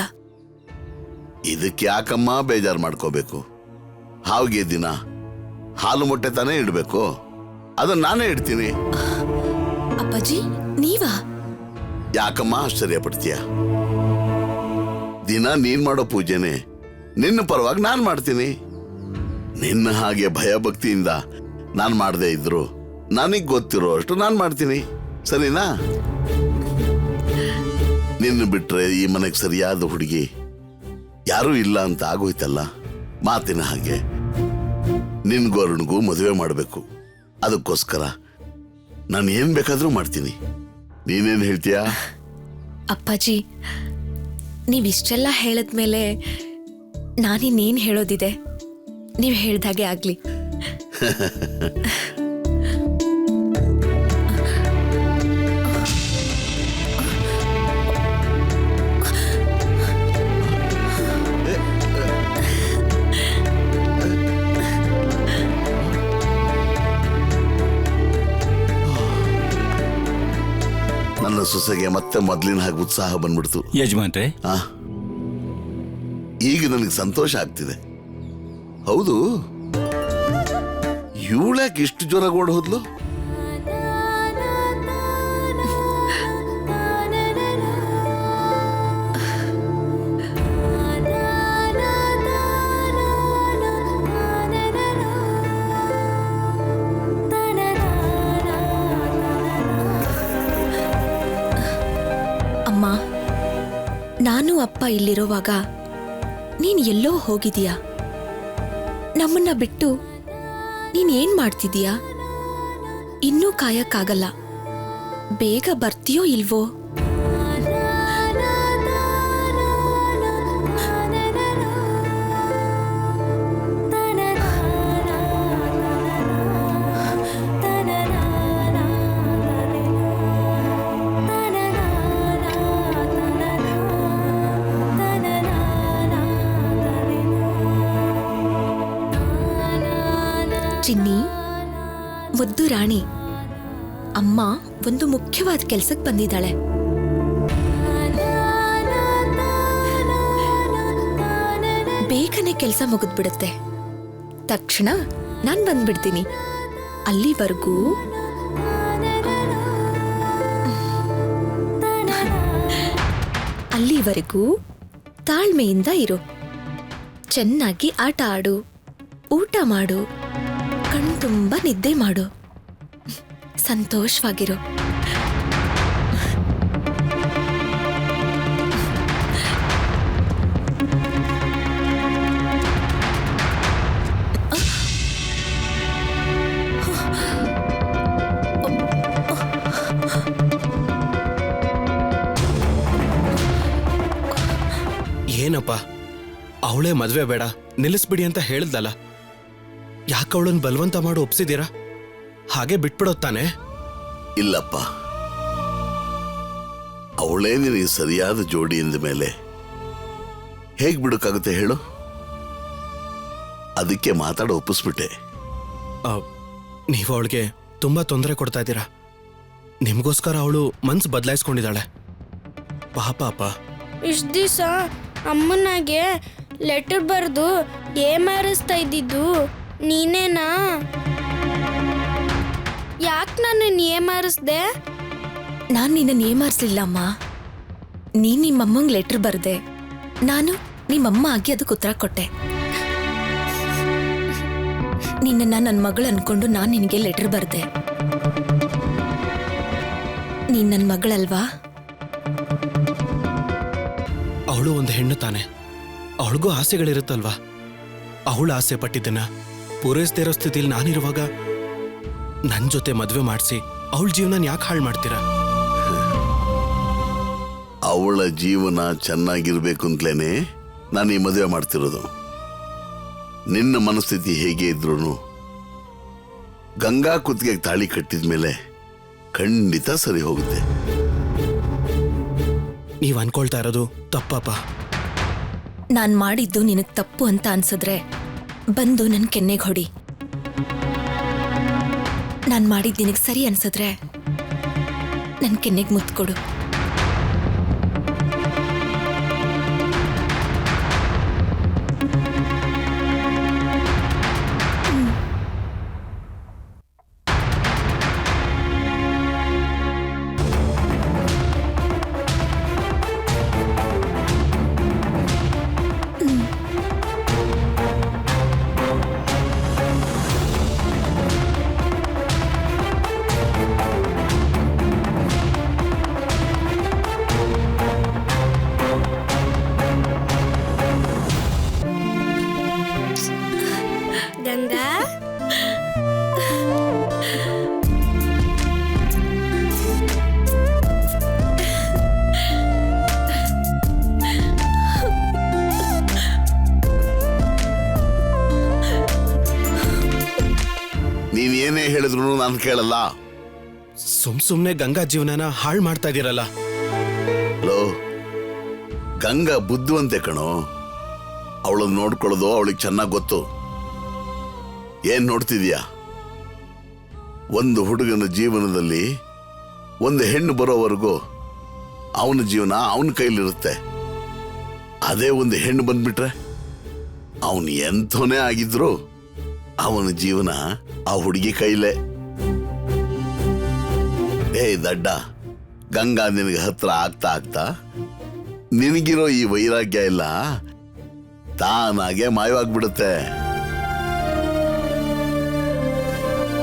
S7: ಇದಕ್ಕೆ ಯಾಕಮ್ಮ ಬೇಜಾರು ಮಾಡ್ಕೋಬೇಕು? ಹಾವಿಗೆ ದಿನ ಹಾಲು ಮೊಟ್ಟೆ ತಾನೇ ಇಡ್ಬೇಕು. ಅದನ್ನ ನಾನೇ ಇಡ್ತೀನಿ.
S1: ಅಪ್ಪಾಜಿ, ನೀವಾ?
S7: ಯಾಕಮ್ಮ ಆಶ್ಚರ್ಯ ಪಡ್ತೀಯ? ದಿನ ನೀನ್ ಮಾಡೋ ಪೂಜೆನೆ ನಿನ್ನ ಪರವಾಗಿ ನಾನು ಮಾಡ್ತೀನಿ. ನಿನ್ನ ಹಾಗೆ ಭಯ ಭಕ್ತಿಯಿಂದ ನಾನು ಮಾಡದೇ ಇದ್ರು ನನಗೆ ಗೊತ್ತಿರೋ ಅಷ್ಟು ನಾನು ಮಾಡ್ತೀನಿ, ಸರಿನಾ? ನಿನ್ನ ಬಿಟ್ರೆ ಈ ಮನೆಗೆ ಸರಿಯಾದ ಹುಡುಗಿ ಯಾರೂ ಇಲ್ಲ ಅಂತ ಆಗೋಯ್ತಲ್ಲ. ಮಾತಿನ ಹಾಗೆ ನಿನ್ಗೂ ಅರುಣ್ಗೂ ಮದುವೆ ಮಾಡಬೇಕು. ಅದಕ್ಕೋಸ್ಕರ ನಾನು ಏನ್ ಬೇಕಾದ್ರೂ ಮಾಡ್ತೀನಿ. ನೀನೇನ್ ಹೇಳ್ತೀಯಾ?
S1: ಅಪ್ಪಾಜಿ, ನೀವಿಷ್ಟೆಲ್ಲ ಹೇಳಿದ್ಮೇಲೆ ನಾನಿನ್ನೇನ್ ಹೇಳೋದಿದೆ? ನೀವು ಹೇಳ್ದಾಗೆ ಆಗ್ಲಿ.
S7: ನನ್ನ ಸೊಸೆಗೆ ಮತ್ತೆ ಮೊದ್ಲಿನ ಹಾಗೆ ಉತ್ಸಾಹ ಬಂದ್ಬಿಡ್ತು.
S6: ಯಜಮಾನ್ರೆ,
S7: ಈಗ ನನಗೆ ಸಂತೋಷ ಆಗ್ತಿದೆ. ಹೌದು, ಇವಳ್ಯಾಕೆ ಇಷ್ಟು ಜೋರಾಗಿ ಓಡ್ ಹೋದ್ಲು?
S1: ಅಮ್ಮ, ನಾನು ಅಪ್ಪ ಇಲ್ಲಿರುವಾಗ ನೀನ್ ಎಲ್ಲೋ ಹೋಗಿದೀಯಾ? ನಮ್ಮನ್ನ ಬಿಟ್ಟು ನೀನ್ ಏನ್ ಮಾಡ್ತಿದೀಯಾ? ಇನ್ನೂ ಕಾಯಕ್ಕಾಗಲ್ಲ. ಬೇಗ ಬರ್ತೀಯೋ ಇಲ್ವೋ? ಚಿನ್ನಿ, ಮುದ್ದು ರಾಣಿ, ಅಮ್ಮ ಒಂದು ಮುಖ್ಯವಾದ ಕೆಲ್ಸಕ್ಕೆ ಬಂದಿದ್ದಾಳೆ. ಬೇಗನೆ ಕೆಲಸ ಮುಗಿದ್ಬಿಡುತ್ತೆ. ತಕ್ಷಣ ನಾನ್ ಬಂದ್ಬಿಡ್ತೀನಿ. ಅಲ್ಲಿವರೆಗೂ ತಾಳ್ಮೆಯಿಂದ ಇರು. ಚೆನ್ನಾಗಿ ಆಟ ಆಡು, ಊಟ ಮಾಡು, ಕಣ್ತುಂಬ ನಿದ್ದೆ ಮಾಡು, ಸಂತೋಷವಾಗಿರು.
S2: ಏನಪ್ಪ, ಅವಳೇ ಮದ್ವೆ ಬೇಡ ನಿಲ್ಲಿಸ್ಬಿಡಿ ಅಂತ ಹೇಳ್ದಲ್ಲ, ಯಾಕೆ ಅವಳನ್ನ ಬಲವಂತ ಮಾಡಿ ಒಪ್ಸಿದೀರಾ? ಹಾಗೆ ಬಿಟ್ಬಿಡೋದ್ ತಾನೆ?
S7: ಇಲ್ಲಪ್ಪ, ಅವಳೇ ನಿನಗೆ ಸರಿಯಾದ ಜೋಡಿ ಎಂದ ಮೇಲೆ ಹೇಗ್ ಬಿಡಕ್ಕಾಗುತ್ತೆ ಹೇಳು? ಅದಕ್ಕೆ ಮಾತಾಡ ಒಪ್ಪಿಸ್ಬಿಟ್ಟೆ.
S2: ನೀವು ಅವಳಿಗೆ ತುಂಬಾ ತೊಂದರೆ ಕೊಡ್ತಾ ಇದ್ದೀರಾ. ನಿಮ್ಗೋಸ್ಕರ ಅವಳು ಮನ್ಸು ಬದಲಾಯಿಸ್ಕೊಂಡಿದ್ದಾಳೆ. ಪಾಪ ಅಪ್ಪ.
S9: ಇಷ್ಟ ದಿವಸ ಅಮ್ಮನಾಗೆ ಲೆಟರ್ ಬರೆದು ಏಮಾರಿಸ್ತಾ ಇದ್ದಿದ್ದು ನೀನೇನಾ? ಯಾಕೆ ನಾನು ಏಮಾರಿಸ್ದೆ?
S1: ನಾನ್ ನಿನ್ನ ಏಮಾರಿಸ್ಲಿಲ್ಲ ಅಮ್ಮ. ನೀನ್ ನಿಮ್ಮಮ್ಮಂಗ್ ಲೆಟರ್ ಬರ್ದೆ, ನಾನು ನಿಮ್ಮಮ್ಮ ಆಗಿ ಅದಕ್ಕೆ ಉತ್ತರ ಕೊಟ್ಟೆ. ನಿನ್ನ ನನ್ನ ಮಗಳು ಅನ್ಕೊಂಡು ನಾನ್ ನಿನಗೆ ಲೆಟರ್ ಬರ್ದೆ. ನೀನ್ ನನ್ನ ಮಗಳಲ್ವಾ?
S2: ಅವಳು ಒಂದು ಹೆಣ್ಣು ತಾನೆ, ಅವಳಿಗೂ ಆಸೆಗಳಿರುತ್ತಲ್ವಾ? ಅವಳು ಆಸೆ ಪಟ್ಟಿದ್ದನ್ನ ಪೂರೈಸದೇ ಇರೋ ಸ್ಥಿತಿಲಿ ನಾನಿರುವಾಗ ನನ್ನ ಜೊತೆ ಮದ್ವೆ ಮಾಡಿಸಿ ಅವಳ ಜೀವನ ಯಾಕೆ ಹಾಳು ಮಾಡ್ತೀರಾ?
S7: ಅವಳ ಜೀವನ ಚೆನ್ನಾಗಿರ್ಬೇಕು ಅಂತಲೇನೆ ನಾನು ಈ ಮದುವೆ ಮಾಡ್ತಿರೋದು. ನಿನ್ನ ಮನಸ್ಥಿತಿ ಹೇಗೆ ಇದ್ರು ಗಂಗಾ ಕುತ್ತಿಗೆಗೆ ತಾಳಿ ಕಟ್ಟಿದ ಮೇಲೆ ಖಂಡಿತ ಸರಿ ಹೋಗುತ್ತೆ.
S2: ನೀವ್ ಅನ್ಕೊಳ್ತಾ ಇರೋದು ತಪ್ಪಪ್ಪ.
S1: ನಾನ್ ಮಾಡಿದ್ದು ನಿನಗ್ ತಪ್ಪು ಅಂತ ಅನ್ಸಿದ್ರೆ ಬಂದು ನನ್ ಕೆನ್ನೆಗೆ ಹೊಡಿ. ನಾನ್ ಮಾಡಿದ್ದು ನಿನಗ್ ಸರಿ ಅನ್ಸಿದ್ರೆ ನನ್ ಕೆನ್ನೆಗೆ ಮುತ್ತು ಕೊಡು.
S7: ಹೇಳಿದ್ರು ನಾನು ಕೇಳಲ್ಲ.
S2: ಸುಮ್ನೆ ಗಂಗಾ ಜೀವನನ ಹಾಳು ಮಾಡ್ತಾ ಇದೀರಲ್ಲ.
S7: ಲೋ, ಗಂಗಾ ಬುದ್ಧಿವಂತೆ ಕಣೋ. ಅವಳನ್ನ ನೋಡ್ಕೊಳ್ಳೋದು ಅವಳಿಗೆ ಚೆನ್ನಾಗಿ ಗೊತ್ತು. ಏನ್ ನೋಡ್ತಿದ್ಯಾ? ಒಂದು ಹುಡುಗನ ಜೀವನದಲ್ಲಿ ಒಂದು ಹೆಣ್ಣು ಬರೋವರೆಗೂ ಅವನ ಜೀವನ ಅವನ ಕೈಲಿರುತ್ತೆ. ಅದೇ ಒಂದು ಹೆಣ್ಣು ಬಂದ್ಬಿಟ್ರೆ ಅವನು ಎಂಥವನೇ ಆಗಿದ್ರು ಅವನ ಜೀವನ ಆ ಹುಡುಗಿ ಕೈಲೇ. ದಡ್ಡ, ಗಂಗಾ ನಿನಗೆ ಹತ್ರ ಆಗ್ತಾ ಆಗ್ತಾ ನಿನಗಿರೋ ಈ ವೈರಾಗ್ಯ ಎಲ್ಲ ತಾನಾಗೆ ಮಾಯವಾಗ್ಬಿಡುತ್ತೆ.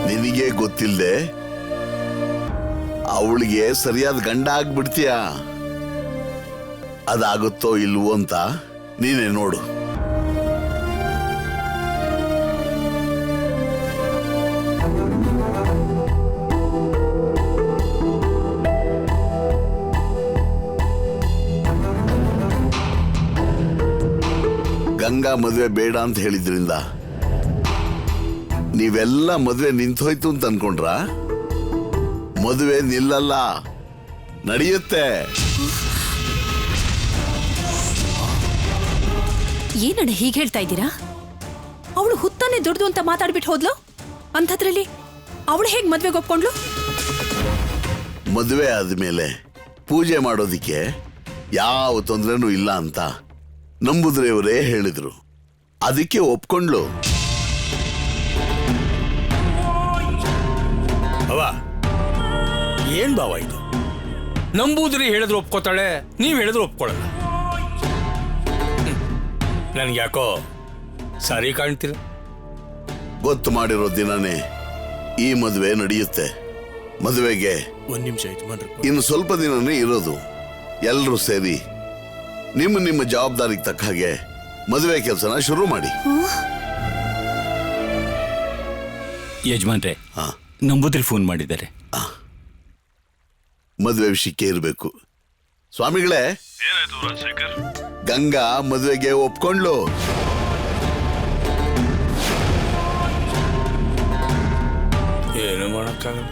S7: ನಿನಗೆ ಗೊತ್ತಿಲ್ಲದೆ ಅವಳಿಗೆ ಸರಿಯಾದ ಗಂಡ ಆಗ್ಬಿಡ್ತೀಯ. ಅದಾಗುತ್ತೋ ಇಲ್ವೋ ಅಂತ ನೀನೇ ನೋಡು. ಗಂಗಾ ಮದುವೆ ಬೇಡ ಅಂತ ಹೇಳಿದ್ರಿಂದ ನೀವೆಲ್ಲ ಮದುವೆ ನಿಂತೋಯ್ತು ಅಂತ ಅನ್ಕೊಂಡ್ರ? ಮದುವೆ ನಿಲ್ಲಲ್ಲ, ನಡೆಯುತ್ತೆ.
S3: ಏನಣ್ಣ ಹೀಗೆ ಹೇಳ್ತಾ ಇದ್ದೀರಾ? ಅವಳು ಹುತ್ತಾನೆ ದುಡ್ದು ಅಂತ ಮಾತಾಡ್ಬಿಟ್ಟು ಹೋದ್ಲು. ಅಂಥದ್ರಲ್ಲಿ ಅವಳು ಹೇಗ್ ಮದ್ವೆಗೆ ಒಪ್ಕೊಂಡ್ಲು?
S7: ಮದುವೆ ಆದ್ಮೇಲೆ ಪೂಜೆ ಮಾಡೋದಿಕ್ಕೆ ಯಾವ ತೊಂದ್ರೆನೂ ಇಲ್ಲ ಅಂತ ನಂಬುದ್ರೆಯವರೇ ಹೇಳಿದ್ರು. ಅದಕ್ಕೆ ಒಪ್ಕೊಂಡ್ಲು.
S10: ಅವ ಏನ್ ಭಾವ ಇದು? ನಂಬೂದ್ರಿ ಹೇಳಿದ್ರು ಒಪ್ಕೋತಾಳೆ, ನೀವ್ ಹೇಳಿದ್ರು ಒಪ್ಕೊಳ್ಳಲ್ಲ. ನನ್ಗೆ ಯಾಕೋ ಸರಿ ಕಾಣ್ತೀರ.
S7: ಗೊತ್ತು ಮಾಡಿರೋ ದಿನನೇ ಈ ಮದುವೆ ನಡೆಯುತ್ತೆ. ಮದುವೆಗೆ
S2: ಒಂದ್ ನಿಮಿಷ ಯಜಮಾನ್ರು.
S7: ಇನ್ನು ಸ್ವಲ್ಪ ದಿನನೇ ಇರೋದು. ಎಲ್ಲರೂ ಸೇರಿ ನಿಮ್ಮ ಜವಾಬ್ದಾರಿಗೆ ತಕ್ಕ ಹಾಗೆ ಮದುವೆ ಕೆಲಸನ ಶುರು ಮಾಡಿ.
S6: ಯಜಮಾನ್ರೆ, ನಂಬುದ್ರಿ ಫೋನ್ ಮಾಡಿದ್ದಾರೆ.
S7: ಮದುವೆ ವಿಷಯಕ್ಕೆ ಇರಬೇಕು. ಸ್ವಾಮಿಗಳೇ, ಗಂಗಾ ಮದುವೆಗೆ ಒಪ್ಕೊಂಡ್ಲು.
S10: ಏನು ಮಾಡಕ್ಕಾಗಲ್ಲ.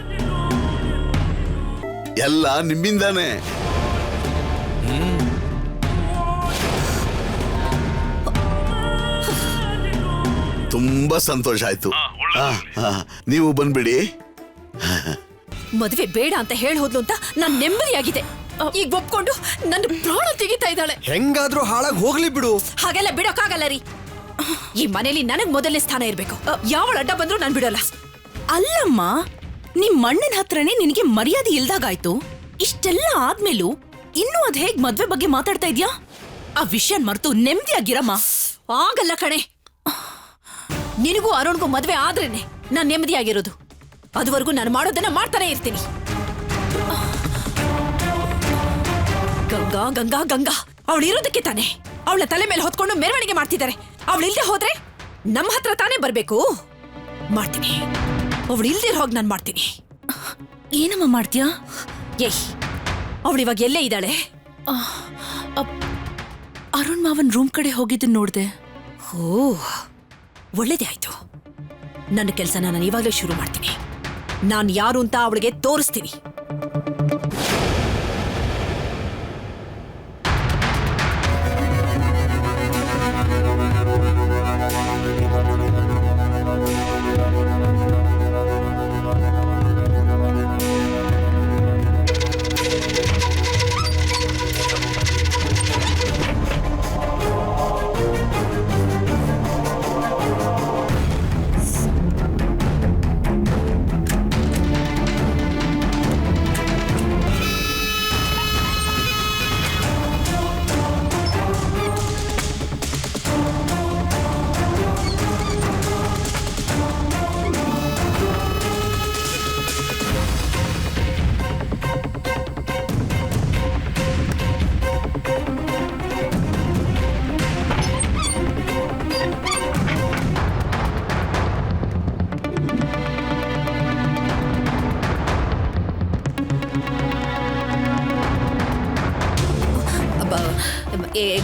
S7: ಎಲ್ಲ ನಿಮ್ಮಿಂದಾನೆ. ತುಂಬಾ ಸಂತೋಷ ಆಯ್ತು. ನೀವು ಬಂದ್ಬಿಡಿ.
S3: ಮದುವೆ ಬೇಡ ಅಂತ ಹೇಳಿ ಹೋದ್ಲು ಅಂತ ನಾನ್ ನೆಮ್ಮದಿಯಾಗಿದೆ. ಈಗ ಒಪ್ಕೊಂಡು ನನ್ನ ಪ್ರಾಣ ತೆಗಿತಾ ಇದ್ದಾಳೆ.
S5: ಹೆಂಗಾದ್ರೂ ಹಾಳಾಗಿ ಹೋಗ್ಲಿ ಬಿಡು.
S3: ಹಾಗೆಲ್ಲ ಬಿಡೋಕ್ಕಾಗಲ್ಲ ರೀ. ಈ ಮನೇಲಿ ನನಗ್ ಮೊದಲನೇ ಸ್ಥಾನ ಇರ್ಬೇಕು. ಯಾವಳ ಅಡ್ಡ ಬಂದ್ರು ನಾನ್ ಬಿಡೋಲ್ಲ.
S4: ಅಲ್ಲಮ್ಮ, ನಿಮ್ ಮಣ್ಣನ ಹತ್ರನೇ ನಿನಗೆ ಮರ್ಯಾದೆ ಇಲ್ದಾಗಾಯ್ತು. ಇಷ್ಟೆಲ್ಲ ಆದ್ಮೇಲೂ ಇನ್ನೂ ಅದ್ ಹೇಗ್ ಮದ್ವೆ ಬಗ್ಗೆ ಮಾತಾಡ್ತಾ ಇದ್ಯಾ? ಆ ವಿಷಯ ಮರ್ತು ನೆಮ್ಮದಿಯಾಗಿರಮ್ಮ.
S3: ಆಗಲ್ಲ ಕಣೆ. ನಿನಗೂ ಅರುಣ್ಗೂ ಮದ್ವೆ ಆದ್ರೇನೆ ನಾನ್ ನೆಮ್ಮದಿಯಾಗಿರೋದು. ಅದುವರೆಗೂ ನಾನು ಮಾಡೋದನ್ನ ಮಾಡ್ತಾನೆ ಇರ್ತೀನಿ. ಗಂಗಾ ಗಂಗಾ ಗಂಗಾ ಅವಳು ಇರೋದಕ್ಕೆ ತಾನೆ ಅವಳ ತಲೆ ಮೇಲೆ ಹೊತ್ಕೊಂಡು ಮೆರವಣಿಗೆ ಮಾಡ್ತಿದ್ದಾರೆ. ಅವಳು ಇಲ್ದೆ ಹೋದ್ರೆ ನಮ್ಮ ಹತ್ರ ತಾನೇ ಬರ್ಬೇಕು. ಮಾಡ್ತೀನಿ. ಅವಳು ಇಲ್ದೇ ಹೋಗಿ ನಾನು ಮಾಡ್ತೀನಿ.
S4: ಏನಮ್ಮ ಮಾಡ್ತೀಯಾ?
S3: ಏಯ್, ಅವಳು ಇವಾಗ ಎಲ್ಲೇ ಇದ್ದಾಳೆ?
S4: ಅರುಣ್ ಮಾವನ್ ರೂಮ್ ಕಡೆ ಹೋಗಿದ್ದು ನೋಡ್ದೆ.
S3: ಓ, ಒಳ್ಳೇದೇ ಆಯ್ತು. ನನ್ನ ಕೆಲಸನ ನಾನು ಇವಾಗಲೇ ಶುರು ಮಾಡ್ತೀನಿ. ನಾನು ಯಾರು ಅಂತ ಅವಳಿಗೆ ತೋರಿಸ್ತೀನಿ.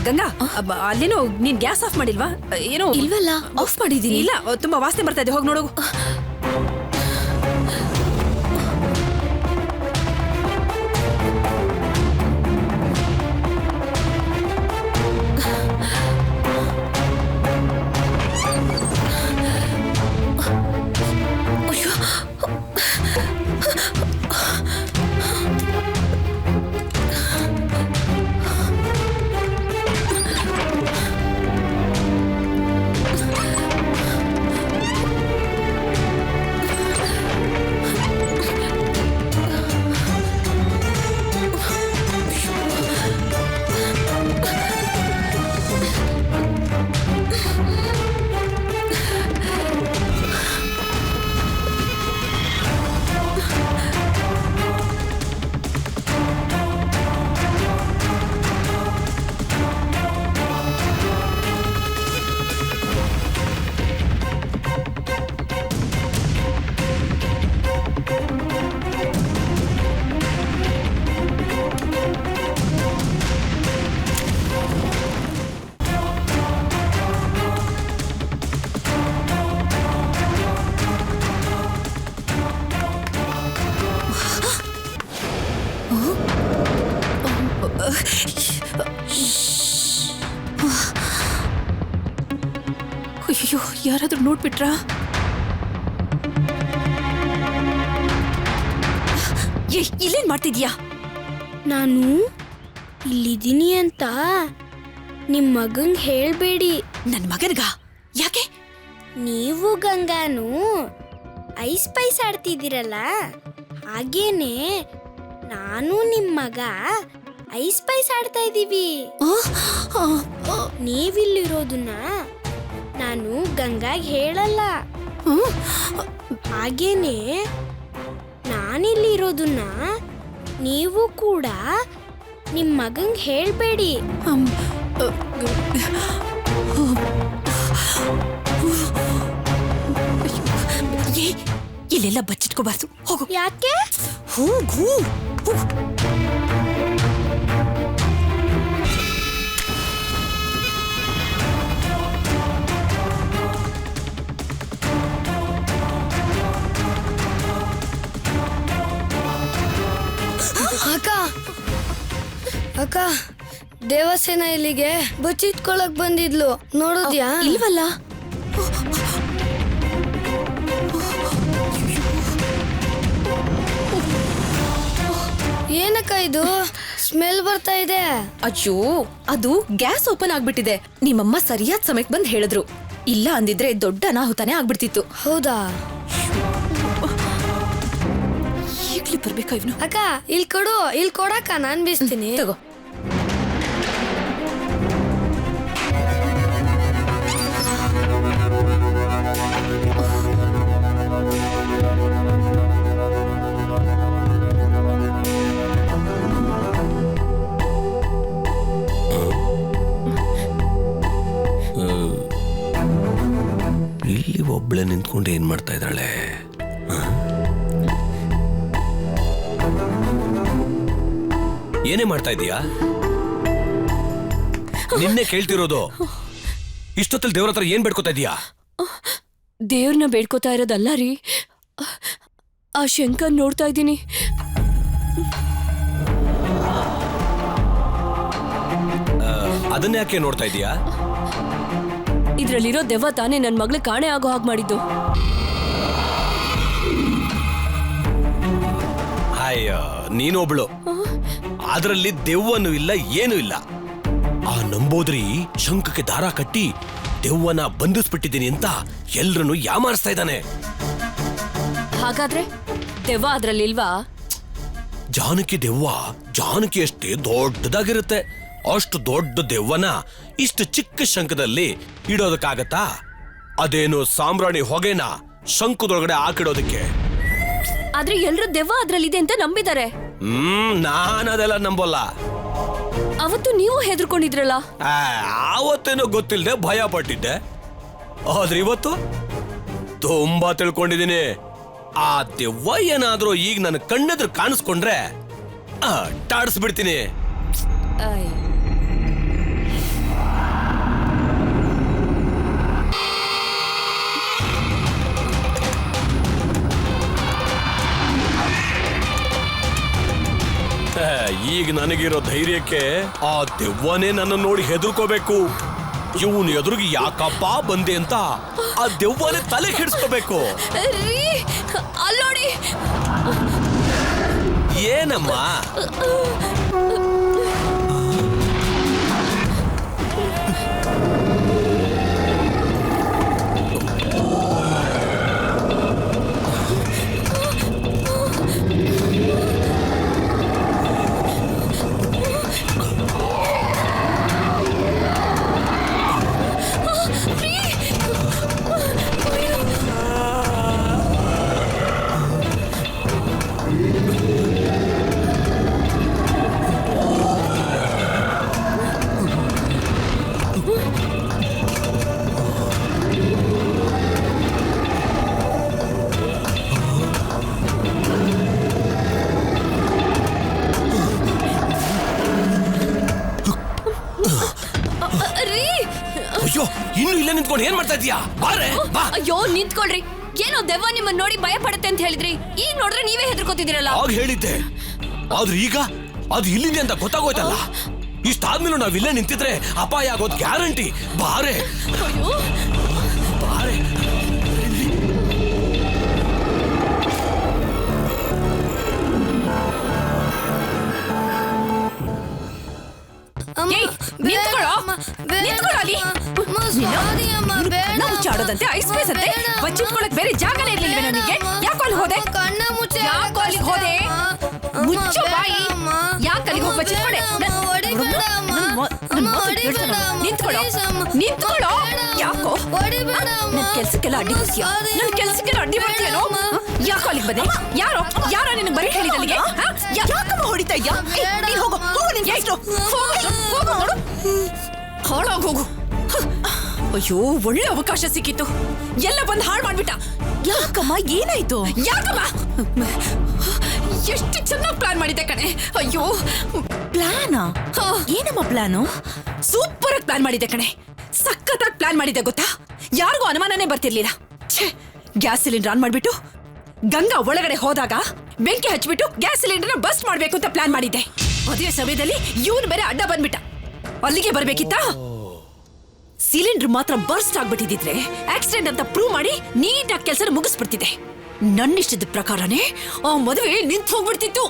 S3: ಗಂಗಾ, ಅಲ್ಲೇನೋ ನೀನ್ ಗ್ಯಾಸ್ ಆಫ್ ಮಾಡಿಲ್ವಾ? ಏನೋ
S1: ಇಲ್ವಲ್ಲ, ಆಫ್ ಮಾಡಿದೀನಿ.
S3: ಇಲ್ಲ, ತುಂಬಾ ವಾಸನೆ ಬರ್ತಾ ಇದೆ. ಹೋಗಿ ನೋಡು. ಅಯ್ಯೋ, ಯಾರಾದ್ರೂ ನೋಡ್ಬಿಟ್ರಾ? ಇಲ್ಲೇನ್ ಮಾಡ್ತಿದ್ಯಾ?
S9: ನಾನು ಇಲ್ಲಿದ್ದೀನಿ ಅಂತ ನಿಮ್ ಮಗಂಗ್ ಹೇಳ್ಬೇಡಿ.
S3: ನನ್ ಮಗನ್ಗ? ಯಾಕೆ?
S9: ನೀವು ಗಂಗಾನು ಐಸ್ ಪೈಸ್ ಆಡ್ತಿದ್ದೀರಲ್ಲ, ಹಾಗೇನೆ ನಾನು ನಿಮ್ ಮಗ ಐಸ್ ಪೈಸ್ ಆಡ್ತಾ ಇದ್ದೀವಿ. ನೀವಿಲ್ಲಿರೋದನ್ನ ನಾನು ಗಂಗಾಗ್ ಹೇಳಲ್ಲ. ಹಾಗೇನೆ ನಾನಿಲ್ಲಿರೋದನ್ನ ನೀವು ಕೂಡ ನಿಮ್ ಮಗಂಗ್ ಹೇಳ್ಬೇಡಿ.
S3: ಇಲ್ಲೆಲ್ಲ ಬಚ್ಚಿಟ್ಕೋಬಾರ್ದು. ಹೋಗು.
S9: ಯಾಕೆ?
S3: ಹೋಗು.
S9: ಅಕ್ಕ ಅಕ್ಕ, ದೇವಸೇನ ಇಲ್ಲಿಗೆ ಬಚ್ಚಿಟ್ಕೊಳಕ್ ಬಂದಿದ್ಲು, ನೋಡಿದ್ಯಾ?
S3: ಇಲ್ವಲ್ಲ.
S9: ಏನಕ್ಕ ಇದು ಸ್ಮೆಲ್ ಬರ್ತಾ ಇದೆ?
S1: ಅಯ್ಯೋ, ಅದು ಗ್ಯಾಸ್ ಓಪನ್ ಆಗ್ಬಿಟ್ಟಿದೆ. ನಿಮ್ಮಮ್ಮ ಸರಿಯಾದ ಸಮಯಕ್ಕೆ ಬಂದ್ ಹೇಳಿದ್ರು. ಇಲ್ಲ ಅಂದಿದ್ರೆ ದೊಡ್ಡ ಅನಾಹುತನೇ ಆಗ್ಬಿಡ್ತಿತ್ತು.
S9: ಹೌದಾ?
S3: ಈಗ್ಲೇ ಬರ್ಬೇಕಾ ಇವನು?
S9: ಅಕ್ಕ ಇಲ್ಲಿ ಕೊಡು, ಇಲ್ಲಿ ಕೊಡಕ್ಕ, ನಾನ್ ಬೀಸ್ತೀನಿ.
S1: ತಗೋ.
S10: ಇಲ್ಲಿ ಒಬ್ಳೆ ನಿಂತ್ಕೊಂಡು ಏನ್ ಮಾಡ್ತಾ ಇದ್ದಾಳೆ? ಏನೇ ಮಾಡ್ತಾ ಇದೀಯಾ? ನಿನ್ನೆ ಕೇಳ್ತಿರೋದು. ಇಷ್ಟೊತ್ತಲ್ಲಿ ದೇವ್ರ ಹತ್ರ ಏನ್ ಬೇಡ್ಕೋತಾ ಇದೀಯಾ?
S3: ದೇವ್ರನ್ನ ಬೇಡ್ಕೋತಾ ಇರೋದಲ್ಲ ರೀ, ಆ ಶಂಕರ್ ನೋಡ್ತಾ ಇದ್ದೀನಿ.
S10: ಅದನ್ನ ಯಾಕೆ ನೋಡ್ತಾ ಇದೀಯಾ?
S3: ಇದ್ರಲ್ಲಿರೋ ದೆವ್ವ ತಾನೇ ನನ್ ಮಗ್ಳು ಕಾಣೆ ಆಗೋ ಹಾಗೆ ಮಾಡಿದ್ದು.
S10: ಅಯ್ಯೋ, ನೀನೊಬ್ಳು. ಅದರಲ್ಲಿ ದೆವ್ವನೂ ಇಲ್ಲ, ಏನೂ ಇಲ್ಲ. ಆ ನಂಬೋದ್ರಿ ಶಂಕಕ್ಕೆ ದಾರ ಕಟ್ಟಿ ದೆವ್ವನ ಬಂಧಿಸ್ಬಿಟ್ಟಿದ್ದೀನಿ ಅಂತ ಎಲ್ರನ್ನು ಯಾಮಾರಿಸ್ತಾ ಇದ್ದಾನೆ.
S3: ಹಾಗಾದ್ರೆ ದೆವ್ವ ಅದ್ರಲ್ಲಿ ಇಲ್ವಾ?
S10: ಜಾನಕಿ ದೆವ್ವ ಜಾನಕಿ ಅಷ್ಟೇ ದೊಡ್ಡದಾಗಿರುತ್ತೆ. ಅಷ್ಟು ದೊಡ್ಡ ದೆವ್ವನ ಇಷ್ಟು ಚಿಕ್ಕ ಶಂಕದಲ್ಲಿ ಇಡೋದಕ್ಕಾಗತ್ತಾ? ಅದೇನು ಸಾಂಬ್ರಾಣಿ ಹೊಗೆನ ಶಂಕದೊಳಗಡೆ ಹಾಕಿಡೋದಕ್ಕೆ?
S3: ಆದ್ರೆ ಎಲ್ರು ದೆವ್ವ ಅದ್ರಲ್ಲಿದೆ ಅಂತ ನಂಬಿದ್ದಾರೆ.
S10: ನಾನು ಅದೆಲ್ಲ ನಂಬಲ್ಲ.
S3: ಅವತ್ತು ನೀವು ಹೆದರ್ಕೊಂಡಿದ್ರಲ್ಲ.
S10: ಆವತ್ತೇನೋ ಗೊತ್ತಿಲ್ಲದೆ ಭಯ ಪಟ್ಟಿದ್ದೆ. ಆದ್ರೆ ಇವತ್ತು ತುಂಬಾ ತಿಳ್ಕೊಂಡಿದ್ದೀನಿ. ಆ ದೆವ್ವ ಏನಾದ್ರೂ ಈಗ ನನ್ನ ಕಣ್ಣೆದ್ರು ಕಾಣಿಸ್ಕೊಂಡ್ರೆ ಟಾಡಿಸ್ಬಿಡ್ತೀನಿ. ಈಗ ನನಗಿರೋ ಧೈರ್ಯಕ್ಕೆ ಆ ದೆವ್ವನೇ ನನ್ನ ನೋಡಿ ಹೆದರ್ಕೋಬೇಕು. ಇವನು ಎದುರಿಗೆ ಯಾಕಪ್ಪ ಬಂದೆ ಅಂತ ಆ ದೆವ್ವನೇ ತಲೆ ಹಿಡಿಸ್ಕೋಬೇಕು.
S3: ಅಲ್ಲೋಡಿ.
S10: ಏನಮ್ಮ? ಅಯ್ಯೋ, ಇನ್ನು ಇಲ್ಲೇ ನಿಂತ್ಕೊಂಡು ಏನ್ ಮಾಡ್ತಾ ಇದೀಯಾ? ಬಾರೆ ಬಾ.
S3: ಅಯ್ಯೋ, ನಿಂತ್ಕೊಳ್ರಿ. ಏನೋ ದೆವ್ವ ನಿಮ್ಮನ್ನ ನೋಡಿ ಭಯ ಪಡುತ್ತೆ ಅಂತ ಹೇಳಿದ್ರಿ, ಈಗ ನೋಡ್ರೆ ನೀವೇ ಹೆದರ್ಕೋತಿದ್ದೀರಲ್ಲ.
S10: ಆಗ ಹೇಳಿದ್ದೆ ಆದ್ರೆ ಈಗ ಅದು ಇಲ್ಲಿದೆ ಅಂತ ಗೊತ್ತಾಗೋಯ್ತಲ್ಲ. ಇಷ್ಟಾದ್ಮೇಲೆ ನಾವ್ ಇಲ್ಲೇ ನಿಂತಿದ್ರೆ ಅಪಾಯ ಆಗೋದ್ ಗ್ಯಾರಂಟಿ. ಬಾರೆ ಬಾರೆ.
S3: ಮುಚ್ಚಾಡೋದಂತೆ ಐಸ್ ಪೀಸ್ ಅಂತೆ ಬಚ್ಚಿಟ್ಕೊಳಕ್ ಬೇರೆ ಜಾಗನೇ ಇರ್ಲಿಲ್ವೇ ನನಗೆ? ಯಾಕೋ ಅಲ್ಲಿ ಹೋದೆ? ಯಾಕೋ ಅಲ್ಲಿಗೆ ಹೋದೆ? ಮುಚ್ಚು ಬಾಯಿ. ಯಾಕೆ ಅಲ್ಲಿಗೆ ಹೋಗಿ ಬಚ್ಚಿಟ್ಕೊಂಡೆ? ನಿಂತ್ಕೊಳ್ಳೋ. ಯಾಕೋ ನನ್ ಕೆಲ್ಸಕ್ಕೆಲ್ಲ ಅಡ್ಡಿ ಬರ್ತೀಯ? ನನ್ ಕೆಲ್ಸಕ್ಕೆಲ್ಲ ಅಡ್ಡಿ ಬರ್ತೀಯನೋ? ಯಾಕೋ ಅಲ್ಲಿಗೆ ಬಂದೆ? ಯಾರೋ ನಿನಗೆ ಬರೀ ಹೇಳಿದ ಅಲ್ಲಿಗೆ?
S4: ಯಾಕಮ್ಮ ಹೊಡಿತಾ ಇದ್ಯಾ? ನೀನ್ ಹೋಗು ನಿನ್ ಎಷ್ಟು
S3: ಹೋಗು ನೋಡು. ಹಾಳಾಗ್ ಹೋಗು. ಅಯ್ಯೋ ಒಳ್ಳೆ ಅವಕಾಶ ಸಿಕ್ಕಿತ್ತು, ಎಲ್ಲ ಬಂದು ಹಾಳು ಮಾಡ್ಬಿಟ್ಟ.
S4: ಯಾಕಮ್ಮ ಏನಾಯ್ತು?
S3: ಯಾಕಮ್ಮ ಎಷ್ಟು ಚೆನ್ನಾಗಿ ಪ್ಲಾನ್ ಮಾಡಿದ್ದೆ ಕಣೆ. ಅಯ್ಯೋ
S4: ಪ್ಲಾನಾ? ಏನಮ್ಮ ಪ್ಲಾನು?
S3: ಸೂಪರ್ ಆಗಿ ಪ್ಲಾನ್ ಮಾಡಿದ್ದೆ ಕಣೆ. ಸಖತ್ತಾಗಿ ಪ್ಲಾನ್ ಮಾಡಿದ್ದೆ ಗೊತ್ತಾ? ಯಾರಿಗೂ ಅನುಮಾನನೇ ಬರ್ತಿರ್ಲಿಲ್ಲ. ಗ್ಯಾಸ್ ಸಿಲಿಂಡರ್ ಆನ್ ಮಾಡ್ಬಿಟ್ಟು ಗಂಗಾ ಒಳಗಡೆ ಹೋದಾಗ ಬೆಂಕಿ ಹಚ್ಬಿಟ್ಟು ಗ್ಯಾಸ್ ಸಿಲಿಂಡರ್ ಬಸ್ಟ್ ಮಾಡ್ಬೇಕು ಅಂತ ಪ್ಲಾನ್ ಮಾಡಿದ್ದೆ. ಅದೇ ಸಮಯದಲ್ಲಿ ಇವನು ಬೇರೆ ಅಡ್ಡ ಬಂದ್ಬಿಟ್ಟ. ಅಲ್ಲಿಗೆ ಬರ್ಬೇಕಿತ್ತಾ? ಸಿಲಿಂಡರ್ ಮಾತ್ರ ಬರ್ಸ್ಟ್ ಆಗ್ಬಿಟ್ಟಿದ್ರೆ ಆಕ್ಸಿಡೆಂಟ್ ಅಂತ ಪ್ರೂವ್ ಮಾಡಿ ನೀಟಾಗಿ ಕೆಲಸ ಮುಗಿಸ್ಬಿಡ್ತಿದ್ದೆ. ನನ್ನಿಷ್ಟದ ಪ್ರಕಾರನೇ ಆ ಮದುವೆ ನಿಂತು ಹೋಗ್ಬಿಡ್ತಿತ್ತು.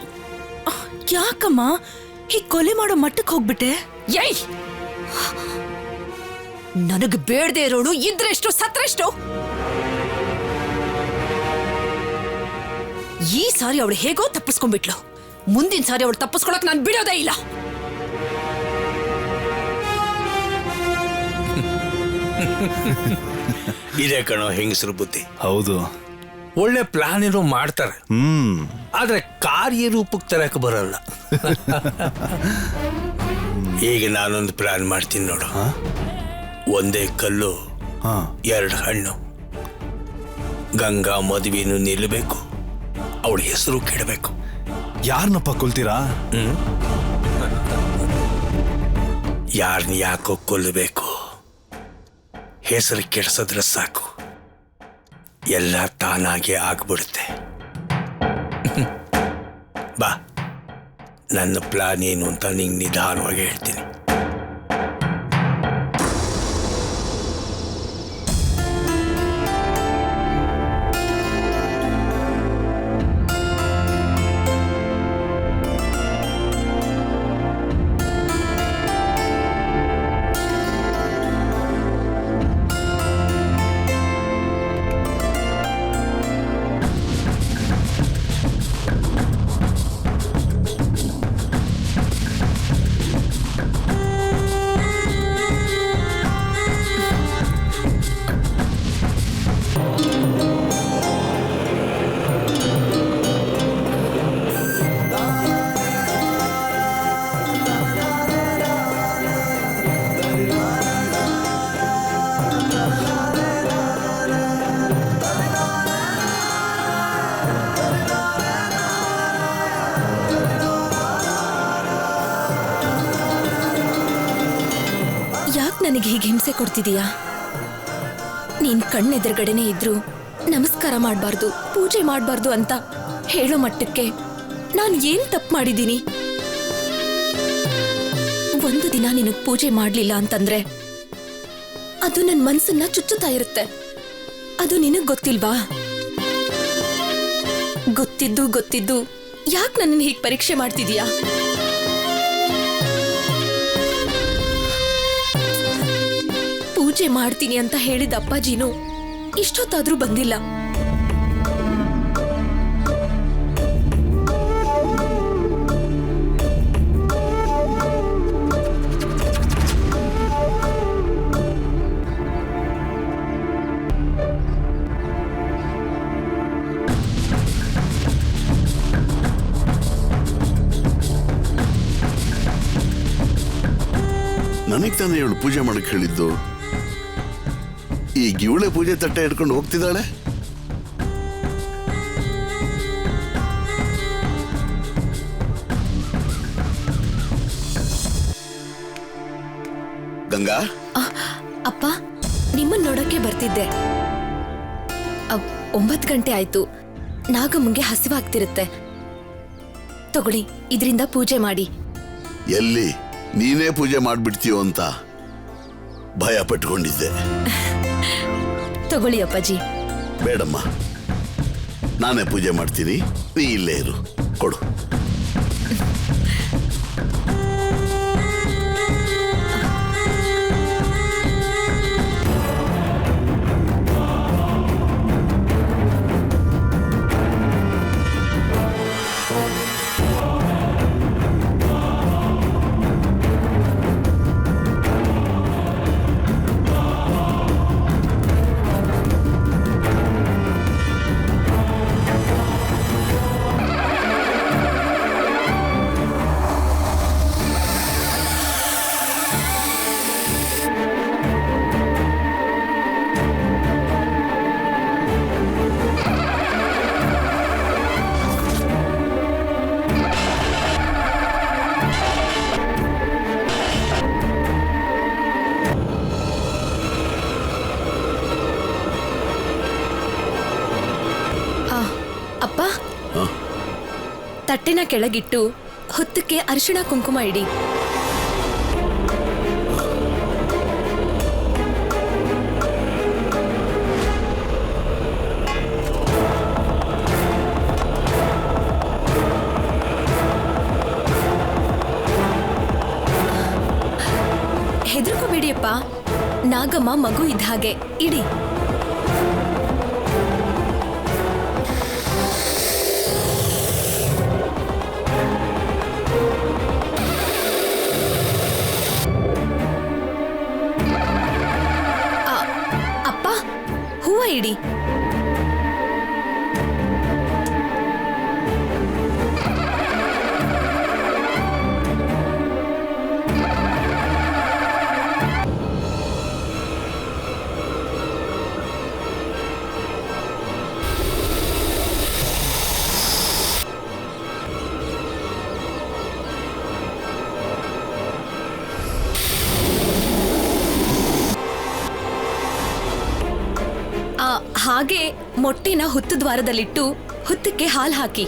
S4: ಯಾಕಮ್ಮ ಈ ಕೊಲೆ ಮಾಡೋ ಮಟ್ಟಕ್ಕೆ ಹೋಗ್ಬಿಟ್ಟೆ?
S3: ಏಯ್, ನನಗೆ ಬೇಡದೆ ಇರೋಳು ಇದ್ರೆಷ್ಟು ಸತ್ರೆಷ್ಟು. ಈ ಸಾರಿ ಅವಳು ಹೇಗೋ ತಪ್ಪಿಸ್ಕೊಂಡ್ಬಿಟ್ಲು. ಮುಂದಿನ ಸಾರಿ ಅವಳು ತಪ್ಪಿಸ್ಕೊಳಕ್ ನಾನು ಬಿಡೋದೇ ಇಲ್ಲ.
S11: ಇದೇ ಕಣೋ ಹೆಂಗಸರು ಬುದ್ಧಿ.
S10: ಹೌದು,
S11: ಒಳ್ಳೆ ಪ್ಲಾನ್ ಏನೋ ಮಾಡ್ತಾರೆ, ಆದ್ರೆ ಕಾರ್ಯರೂಪಕ್ಕೆ ತರಕ್ಕೆ ಬರಲ್ಲ. ಈಗ ನಾನೊಂದು ಪ್ಲಾನ್ ಮಾಡ್ತೀನಿ ನೋಡು. ಒಂದೇ ಕಲ್ಲು ಎರಡು ಹಣ್ಣು. ಗಂಗಾ ಮದುವೆನು ನಿಲ್ಲಬೇಕು, ಅವಳ ಹೆಸರು ಕೆಡಬೇಕು.
S2: ಯಾರನ್ನಪ್ಪ ಕೊಲ್ತೀರಾ?
S11: ಯಾರನ್ನ ಯಾಕೋ ಕೊಲ್ಲಬೇಕು? ಹೆಸರು ಕೆಡಿಸಿದ್ರೆ ಸಾಕು, ಎಲ್ಲ ತಾನಾಗೆ ಆಗ್ಬಿಡುತ್ತೆ. ಬಾ, ನನ್ನ ಪ್ಲಾನ್ ಏನು ಅಂತ ನಿಂಗೆ ನಿಧಾನವಾಗಿ ಹೇಳ್ತೀನಿ.
S1: ನನಗೆ ಹೀಗೆ ಹಿಂಸೆ ಕೊಡ್ತಿದೀಯಾ? ನೀನ್ ಕಣ್ಣೆದುರುಗಡೆನೆ ಇದ್ರು ನಮಸ್ಕಾರ ಮಾಡಬಾರ್ದು, ಪೂಜೆ ಮಾಡಬಾರ್ದು ಅಂತ ಹೇಳೋ ಮಟ್ಟಕ್ಕೆ ನಾನು ಏನ್ ತಪ್ಪು ಮಾಡಿದ್ದೀನಿ? ಒಂದು ದಿನ ನಿನಗೆ ಪೂಜೆ ಮಾಡಲಿಲ್ಲ ಅಂತಂದ್ರೆ ಅದು ನನ್ನ ಮನಸ್ಸನ್ನ ಚುಚ್ಚುತ್ತಾ ಇರುತ್ತೆ. ಅದು ನಿನಗೆ ಗೊತ್ತಿಲ್ವಾ? ಗೊತ್ತಿದ್ದು ಯಾಕೆ ನನ್ನನ್ನು ಹೀಗೆ ಪರೀಕ್ಷೆ ಮಾಡ್ತಿದೀಯಾ? ಪೂಜೆ ಮಾಡ್ತೀನಿ ಅಂತ ಹೇಳಿದ ಅಪ್ಪಾಜಿನೂ ಇಷ್ಟೊತ್ತಾದ್ರೂ ಬಂದಿಲ್ಲ.
S7: ನನಗೆ ತಾನೇ ಇವಳು ಪೂಜೆ ಮಾಡಕ್ಕೆ ಹೇಳಿದ್ದು. ಈಗ ಇವಳೆ ಪೂಜೆ ತಟ್ಟೆ ಹಿಡ್ಕೊಂಡು ಹೋಗ್ತಿದ್ದಾಳೆ. ಗಂಗಾ,
S1: ಅಪ್ಪ ನಿಮ್ಮನ್ನ ನೋಡಕ್ಕೆ ಬರ್ತಿದ್ದೆ. 9 ಗಂಟೆ ಆಯ್ತು. ನಾಗಮ್ಮಂಗೆ ಹಸಿವಾಗ್ತಿರುತ್ತೆ. ತಗೊಳ್ಳಿ, ಇದರಿಂದ ಪೂಜೆ ಮಾಡಿ.
S7: ಎಲ್ಲಿ ನೀನೇ ಪೂಜೆ ಮಾಡ್ಬಿಡ್ತೀಯೋ ಅಂತ ಭಯ ಪಟ್ಕೊಂಡಿದ್ದೆ.
S1: ತಗೊಳ್ಳಿ ಅಪ್ಪಾಜಿ.
S7: ಬೇಡಮ್ಮ, ನಾನೇ ಪೂಜೆ ಮಾಡ್ತೀನಿ, ನೀ ಇಲ್ಲೇ ಇರು. ಕೊಡು.
S1: ಅಪ್ಪ, ತಟ್ಟೆನ ಕೆಳಗಿಟ್ಟು ಹೊತ್ತಕ್ಕೆ ಅರಿಶಿಣ ಕುಂಕುಮ ಇಡಿ. ಹೆದರ್ಕೋಬೇಡಿಯಪ್ಪ, ನಾಗಮ್ಮ ಮಗು ಇದ್ದ ಹಾಗೆ ಇಡಿ. ಅಪ್ಪ, ಹೂವ ಇಡಿ. ಹಾಗೆ ಮೊಟ್ಟೆನ ಹುತ್ತು ದ್ವಾರದಲ್ಲಿಟ್ಟು ಹುತ್ತಕ್ಕೆ ಹಾಲು ಹಾಕಿ.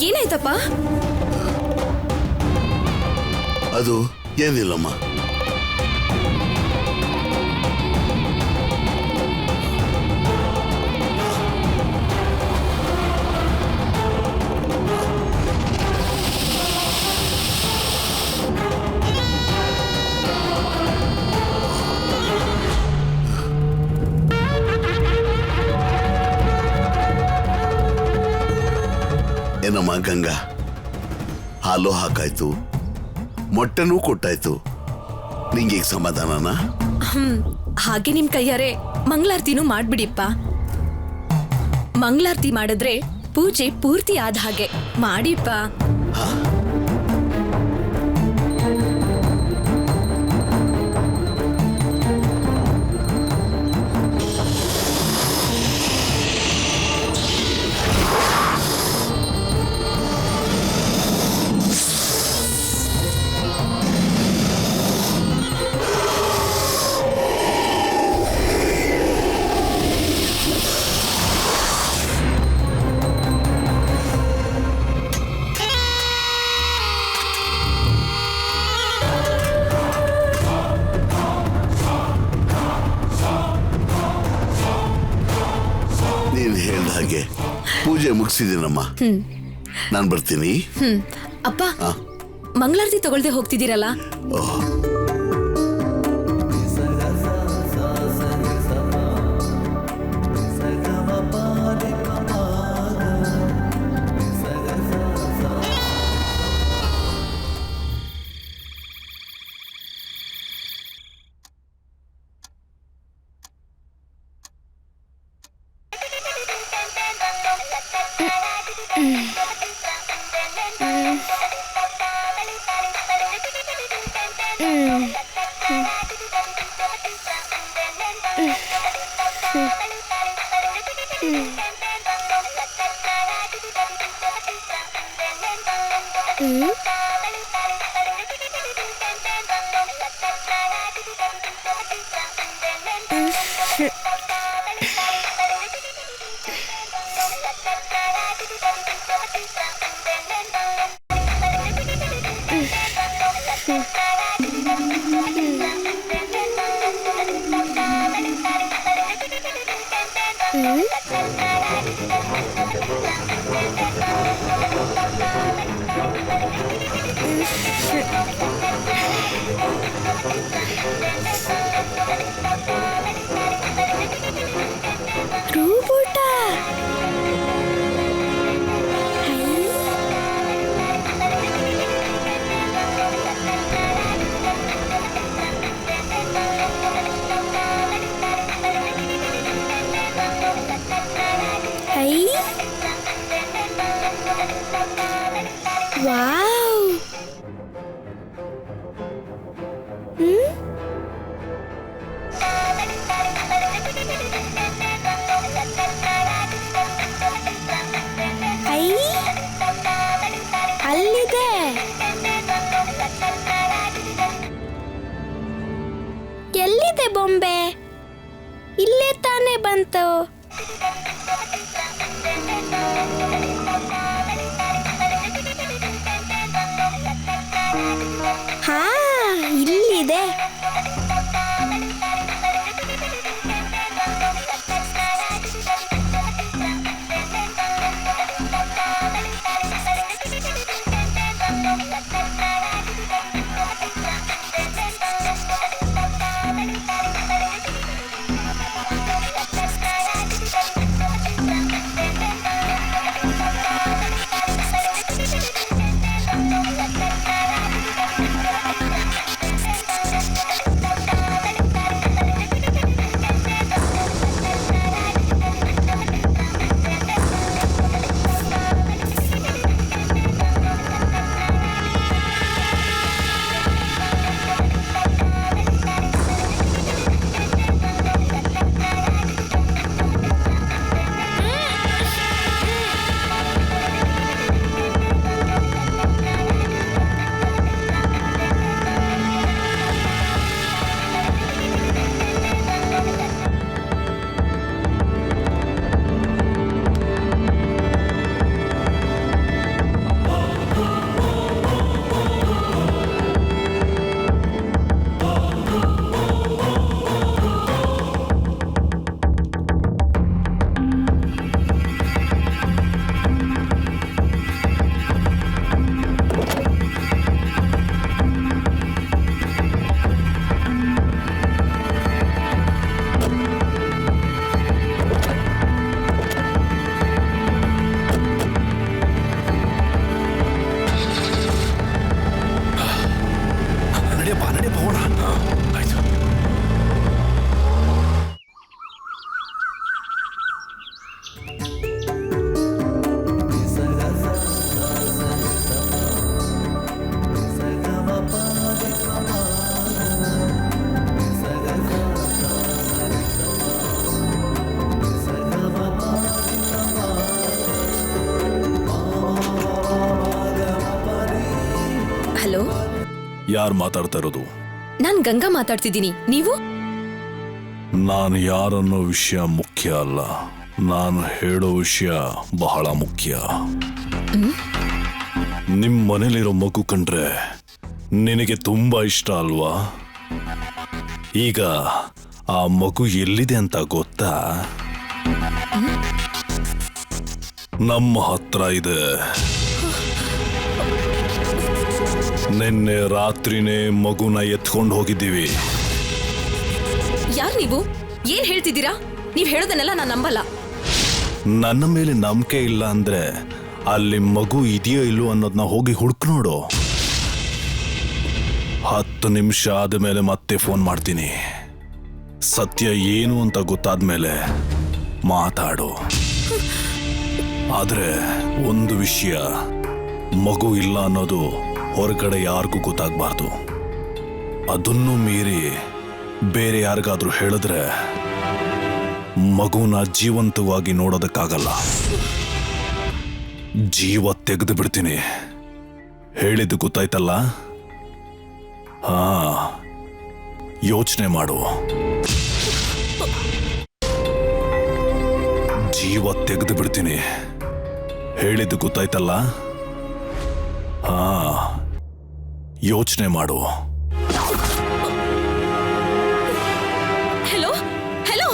S1: ಏನಾಯ್ತಪ್ಪ?
S7: ಅದು ಏನಿಲ್ಲಮ್ಮ. ಏನಮ್ಮ ಗಂಗಾ, ಹಾಲು ಹಾಕಾಯ್ತು, ಮೊಟ್ಟೆನೂ ಕೊಟ್ಟಾಯ್ತು, ನಿಂಗೆ ಸಮಾಧಾನನಾ?
S1: ಹಾಗೆ ನಿಮ್ ಕೈಯಾರೆ ಮಂಗಳಾರತಿನೂ ಮಾಡ್ಬಿಡಿಪ್ಪ. ಮಂಗಳಾರತಿ ಮಾಡಿದ್ರೆ ಪೂಜೆ ಪೂರ್ತಿ ಆದ ಹಾಗೆ ಮಾಡಿಪ್ಪ.
S7: ಪೂಜೆ ಮುಗಿಸಿದ್ದೀನಮ್ಮ. ನಾನು ಬರ್ತೀನಿ.
S1: ಅಪ್ಪ ಮಂಗಳಾರತಿ ತಗೊಳ್ದೆ ಹೋಗ್ತಿದ್ದೀರಲ್ಲ?
S9: ಅಲ್ಲಿದೆ. ಎಲ್ಲಿದೆ ಬೊಂಬೆ? ಇಲ್ಲೇ ತಾನೇ ಬಂತು. ಹಾ, ಇಲ್ಲಿದೆ.
S1: ಹಲೋ,
S8: ಯಾರು ಮಾತಾಡ್ತಾ ಇರೋದು?
S1: ನಾನ್ ಗಂಗಾ ಮಾತಾಡ್ತಿದ್ದೀನಿ. ನೀವು?
S8: ನಾನು ಯಾರನ್ನೋ ವಿಷಯ ಮುಖ್ಯ ಅಲ್ಲ, ನಾನು ಹೇಳೋ ವಿಷಯ ಬಹಳ ಮುಖ್ಯ. ನಿಮ್ ಮನೇಲಿರೋ ಮಗು ಕಂಡ್ರೆ ನಿನಗೆ ತುಂಬಾ ಇಷ್ಟ ಅಲ್ವಾ? ಈಗ ಆ ಮಗು ಎಲ್ಲಿದೆ ಅಂತ ಗೊತ್ತಾ? ನಮ್ಮ ಹತ್ರ ಇದೆ. ನಿನ್ನೆ ರಾತ್ರಿನೇ ಮಗುನ ಎತ್ಕೊಂಡು ಹೋಗಿದ್ದೀವಿ.
S1: ಯಾರ್ ನೀವು? ಏನ್ ಹೇಳ್ತಿದ್ದೀರಾ? ನೀವ್ ಹೇಳೋದನ್ನೆಲ್ಲ ನಾನ್ ನಂಬಲ್ಲ.
S8: ನನ್ನ ಮೇಲೆ ನಂಬಿಕೆ ಇಲ್ಲ ಅಂದ್ರೆ ಅಲ್ಲಿ ಮಗು ಇದೆಯೋ ಇಲ್ಲೋ ಅನ್ನೋದನ್ನ ಹೋಗಿ ಹುಡುಕ್ ನೋಡು. 10 ನಿಮಿಷ ಆದ್ಮೇಲೆ ಮತ್ತೆ ಫೋನ್ ಮಾಡ್ತೀನಿ. ಸತ್ಯ ಏನು ಅಂತ ಗೊತ್ತಾದ್ಮೇಲೆ ಮಾತಾಡು. ಆದ್ರೆ ಒಂದು ವಿಷಯ, ಮಗು ಇಲ್ಲ ಅನ್ನೋದು ಹೊರಗಡೆ ಯಾರಿಗೂ ಗೊತ್ತಾಗ್ಬಾರ್ದು. ಅದನ್ನು ಮೀರಿ ಬೇರೆ ಯಾರಿಗಾದ್ರೂ ಹೇಳಿದ್ರೆ ಮಗುನ ಜೀವಂತವಾಗಿ ನೋಡೋದಕ್ಕಾಗಲ್ಲ. ಜೀವ ತೆಗೆದು ಬಿಡ್ತೀನಿ. ಹೇಳಿದ್ದು ಗೊತ್ತಾಯ್ತಲ್ಲ? ಹಾ, ಯೋಚನೆ ಮಾಡು. ಜೀವ ತೆಗೆದು ಬಿಡ್ತೀನಿ. ಹೇಳಿದ್ದು ಗೊತ್ತಾಯ್ತಲ್ಲ? ಹಾ, ಯೋಚನೆ ಮಾಡು.
S1: ಹೆಲೋ ಹೆಲೋ,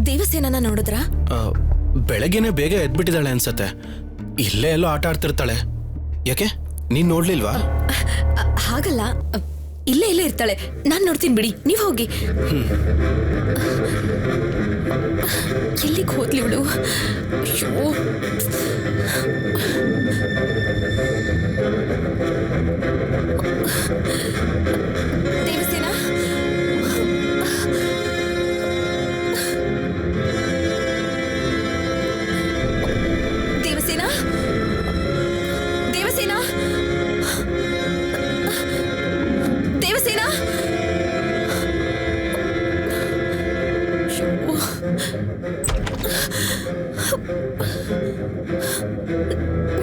S1: ದೇವಸೇನನ ನೋಡಿದ್ರ?
S2: ಬೆಳಗ್ಗೆನೆ ಬೇಗ ಎದ್ಬಿಟ್ಟಿದ್ದಾಳೆ ಅನ್ಸತ್ತೆ. ಇಲ್ಲೇ ಎಲ್ಲೋ ಆಟ ಆಡ್ತಿರ್ತಾಳೆ. ಯಾಕೆ ನೀನ್ ನೋಡ್ಲಿಲ್ವಾ?
S1: ಹಾಗಲ್ಲ, ಇಲ್ಲೇ ಇಲ್ಲೇ ಇರ್ತಾಳೆ. ನಾನ್ ನೋಡ್ತೀನಿ ಬಿಡಿ, ನೀವ್ ಹೋಗಿ. ಎಲ್ಲಿಗೆ ಹೋದ್ಲಿ ಇವಳು? ಅಯ್ಯೋ, ದೇವಸೇನ, ದೇವಸೇನ, ದೇವಸೇನ, ದೇವಸೇನ.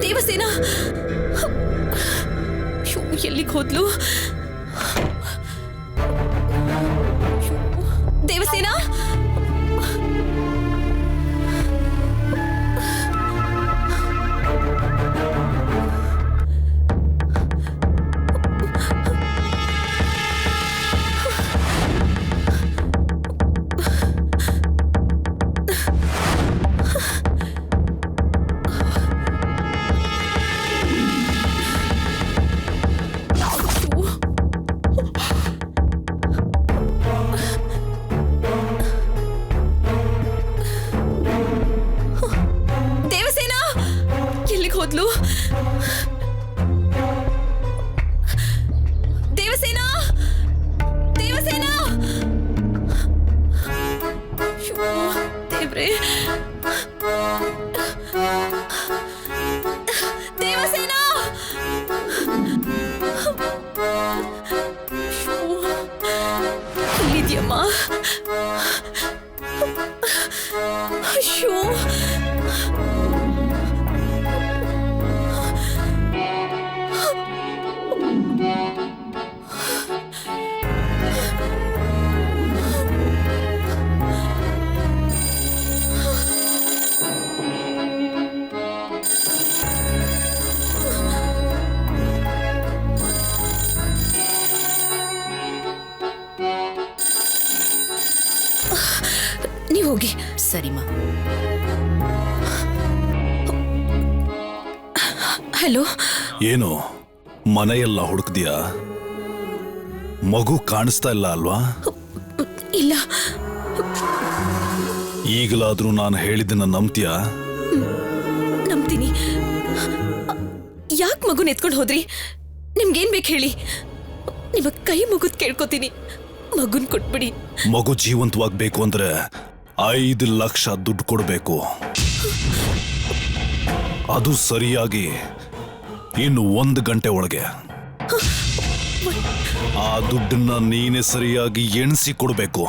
S1: ದೇವಸೇನ, ಎಲ್ಲಿಗೆ ಹೋದ್ಲು? ದೇವಸೇನ, ಹೋದ್ಲು? ದೇವಸೇನ, ದೇವಸೇನ, ದೇವ್ರೆ, ದೇವಸೇನ, ಎಲ್ಲಿದ್ಯಮ್ಮ? ಅಯ್ಯೋ, ನೀವು ಹೋಗಿ.
S3: ಸರಿಮಾ.
S1: ಹಲೋ.
S8: ಏನು ಮನೆಯೆಲ್ಲ ಹುಡುಕ್ದಿಯಾ? ಮಗು ಕಾಣಿಸ್ತಾ ಇಲ್ಲ ಅಲ್ವಾ?
S1: ಇಲ್ಲ.
S8: ಈಗಲಾದ್ರೂ ನಾನು ಹೇಳಿದ್ದನ್ನ ನಂಬ್ತೀಯಾ?
S1: ನಂಬ್ತೀನಿ. ಯಾಕೆ ಮಗುನ ಎತ್ಕೊಂಡು ಹೋದ್ರಿ? ನಿಮ್ಗೇನ್ ಬೇಕು ಹೇಳಿ, ನಿಮ್ಮ ಕೈ ಮುಗಿದ್ ಕೇಳ್ಕೊತೀನಿ. ಮಗುನ್ ಕೊಟ್ಬಿಡಿ.
S8: ಮಗು ಜೀವಂತವಾಗ್ಬೇಕು ಅಂದ್ರೆ 5 ಲಕ್ಷ ದುಡ್ಡು ಕೊಡ್ಬೇಕು. ಅದು ಸರಿಯಾಗಿ ಇನ್ನು 1 ಗಂಟೆ ಒಳಗೆ. ಆ ದುಡ್ಡನ್ನ ನೀನೇ ಸರಿಯಾಗಿ ಎಣಿಸಿ ಕೊಡ್ಬೇಕು.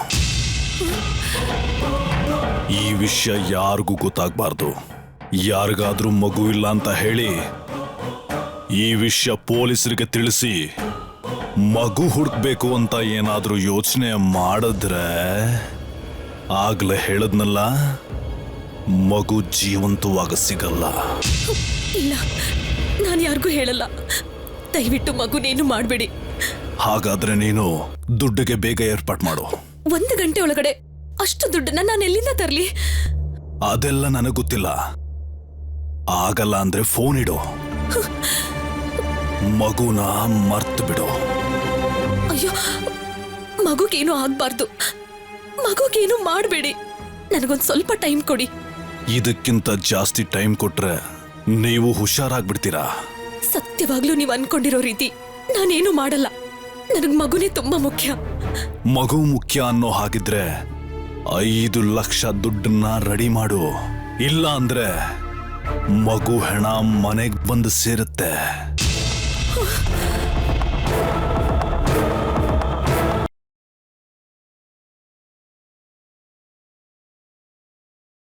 S8: ಈ ವಿಷಯ ಯಾರಿಗೂ ಗೊತ್ತಾಗ್ಬಾರ್ದು. ಯಾರಿಗಾದ್ರೂ ಮಗು ಇಲ್ಲ ಅಂತ ಹೇಳಿ ಈ ವಿಷಯ ಪೊಲೀಸರಿಗೆ ತಿಳಿಸಿ ಮಗು ಹುಡುಕ್ಬೇಕು ಅಂತ ಏನಾದ್ರೂ ಯೋಚನೆ ಮಾಡಿದ್ರೆ, ಆಗ್ಲೇ ಹೇಳದ್ನಲ್ಲ, ಮಗು ಜೀವಂತವಾಗ ಸಿಗಲ್ಲ.
S1: ಇಲ್ಲ. ನಾನು ಯಾರಿಗೂ ಹೇಳಲ್ಲ. ದಯವಿಟ್ಟು ಮಗುನೇನು ಮಾಡಬೇಡಿ.
S8: ಹಾಗಾದ್ರೆ ನೀನು ದುಡ್ಡಿಗೆ ಬೇಗ ಏರ್ಪಾಟ್ ಮಾಡು.
S1: 1 ಗಂಟೆ ಒಳಗಡೆ ಅಷ್ಟು ದುಡ್ಡನ್ನ ನಾನು ಎಲ್ಲಿಂದ ತರಲಿ?
S8: ಅದೆಲ್ಲ ನನಗೆ ಗೊತ್ತಿಲ್ಲ. ಆಗಲ್ಲ ಅಂದ್ರೆ ಫೋನ್ ಇಡು, ಮಗುನ ಮರ್ತು ಬಿಡು.
S1: ಅಯ್ಯೋ, ಮಗುಗೇನು ಆಗ್ಬಾರ್ದು. ಮಗುಗೇನು ಮಾಡಬೇಡಿ. ನನಗೊಂದು ಸ್ವಲ್ಪ ಟೈಮ್ ಕೊಡಿ.
S8: ಇದಕ್ಕಿಂತ ಜಾಸ್ತಿ ಟೈಮ್ ಕೊಟ್ರೆ ನೀವು ಹುಷಾರಾಗ್ಬಿಡ್ತೀರಾ.
S1: ಸತ್ಯವಾಗ್ಲೂ ನೀವು ಅನ್ಕೊಂಡಿರೋ ರೀತಿ ನಾನೇನು ಮಾಡಲ್ಲ. ನನಗ್ ಮಗುನೇ ತುಂಬಾ ಮುಖ್ಯ.
S8: ಮಗು ಮುಖ್ಯ ಅನ್ನೋ ಹಾಗಿದ್ರೆ 5 ಲಕ್ಷ ದುಡ್ಡನ್ನ ರೆಡಿ ಮಾಡು. ಇಲ್ಲ ಅಂದ್ರೆ ಮಗು ಹೆಣ ಮನೆಗ್ ಬಂದು ಸೇರುತ್ತೆ.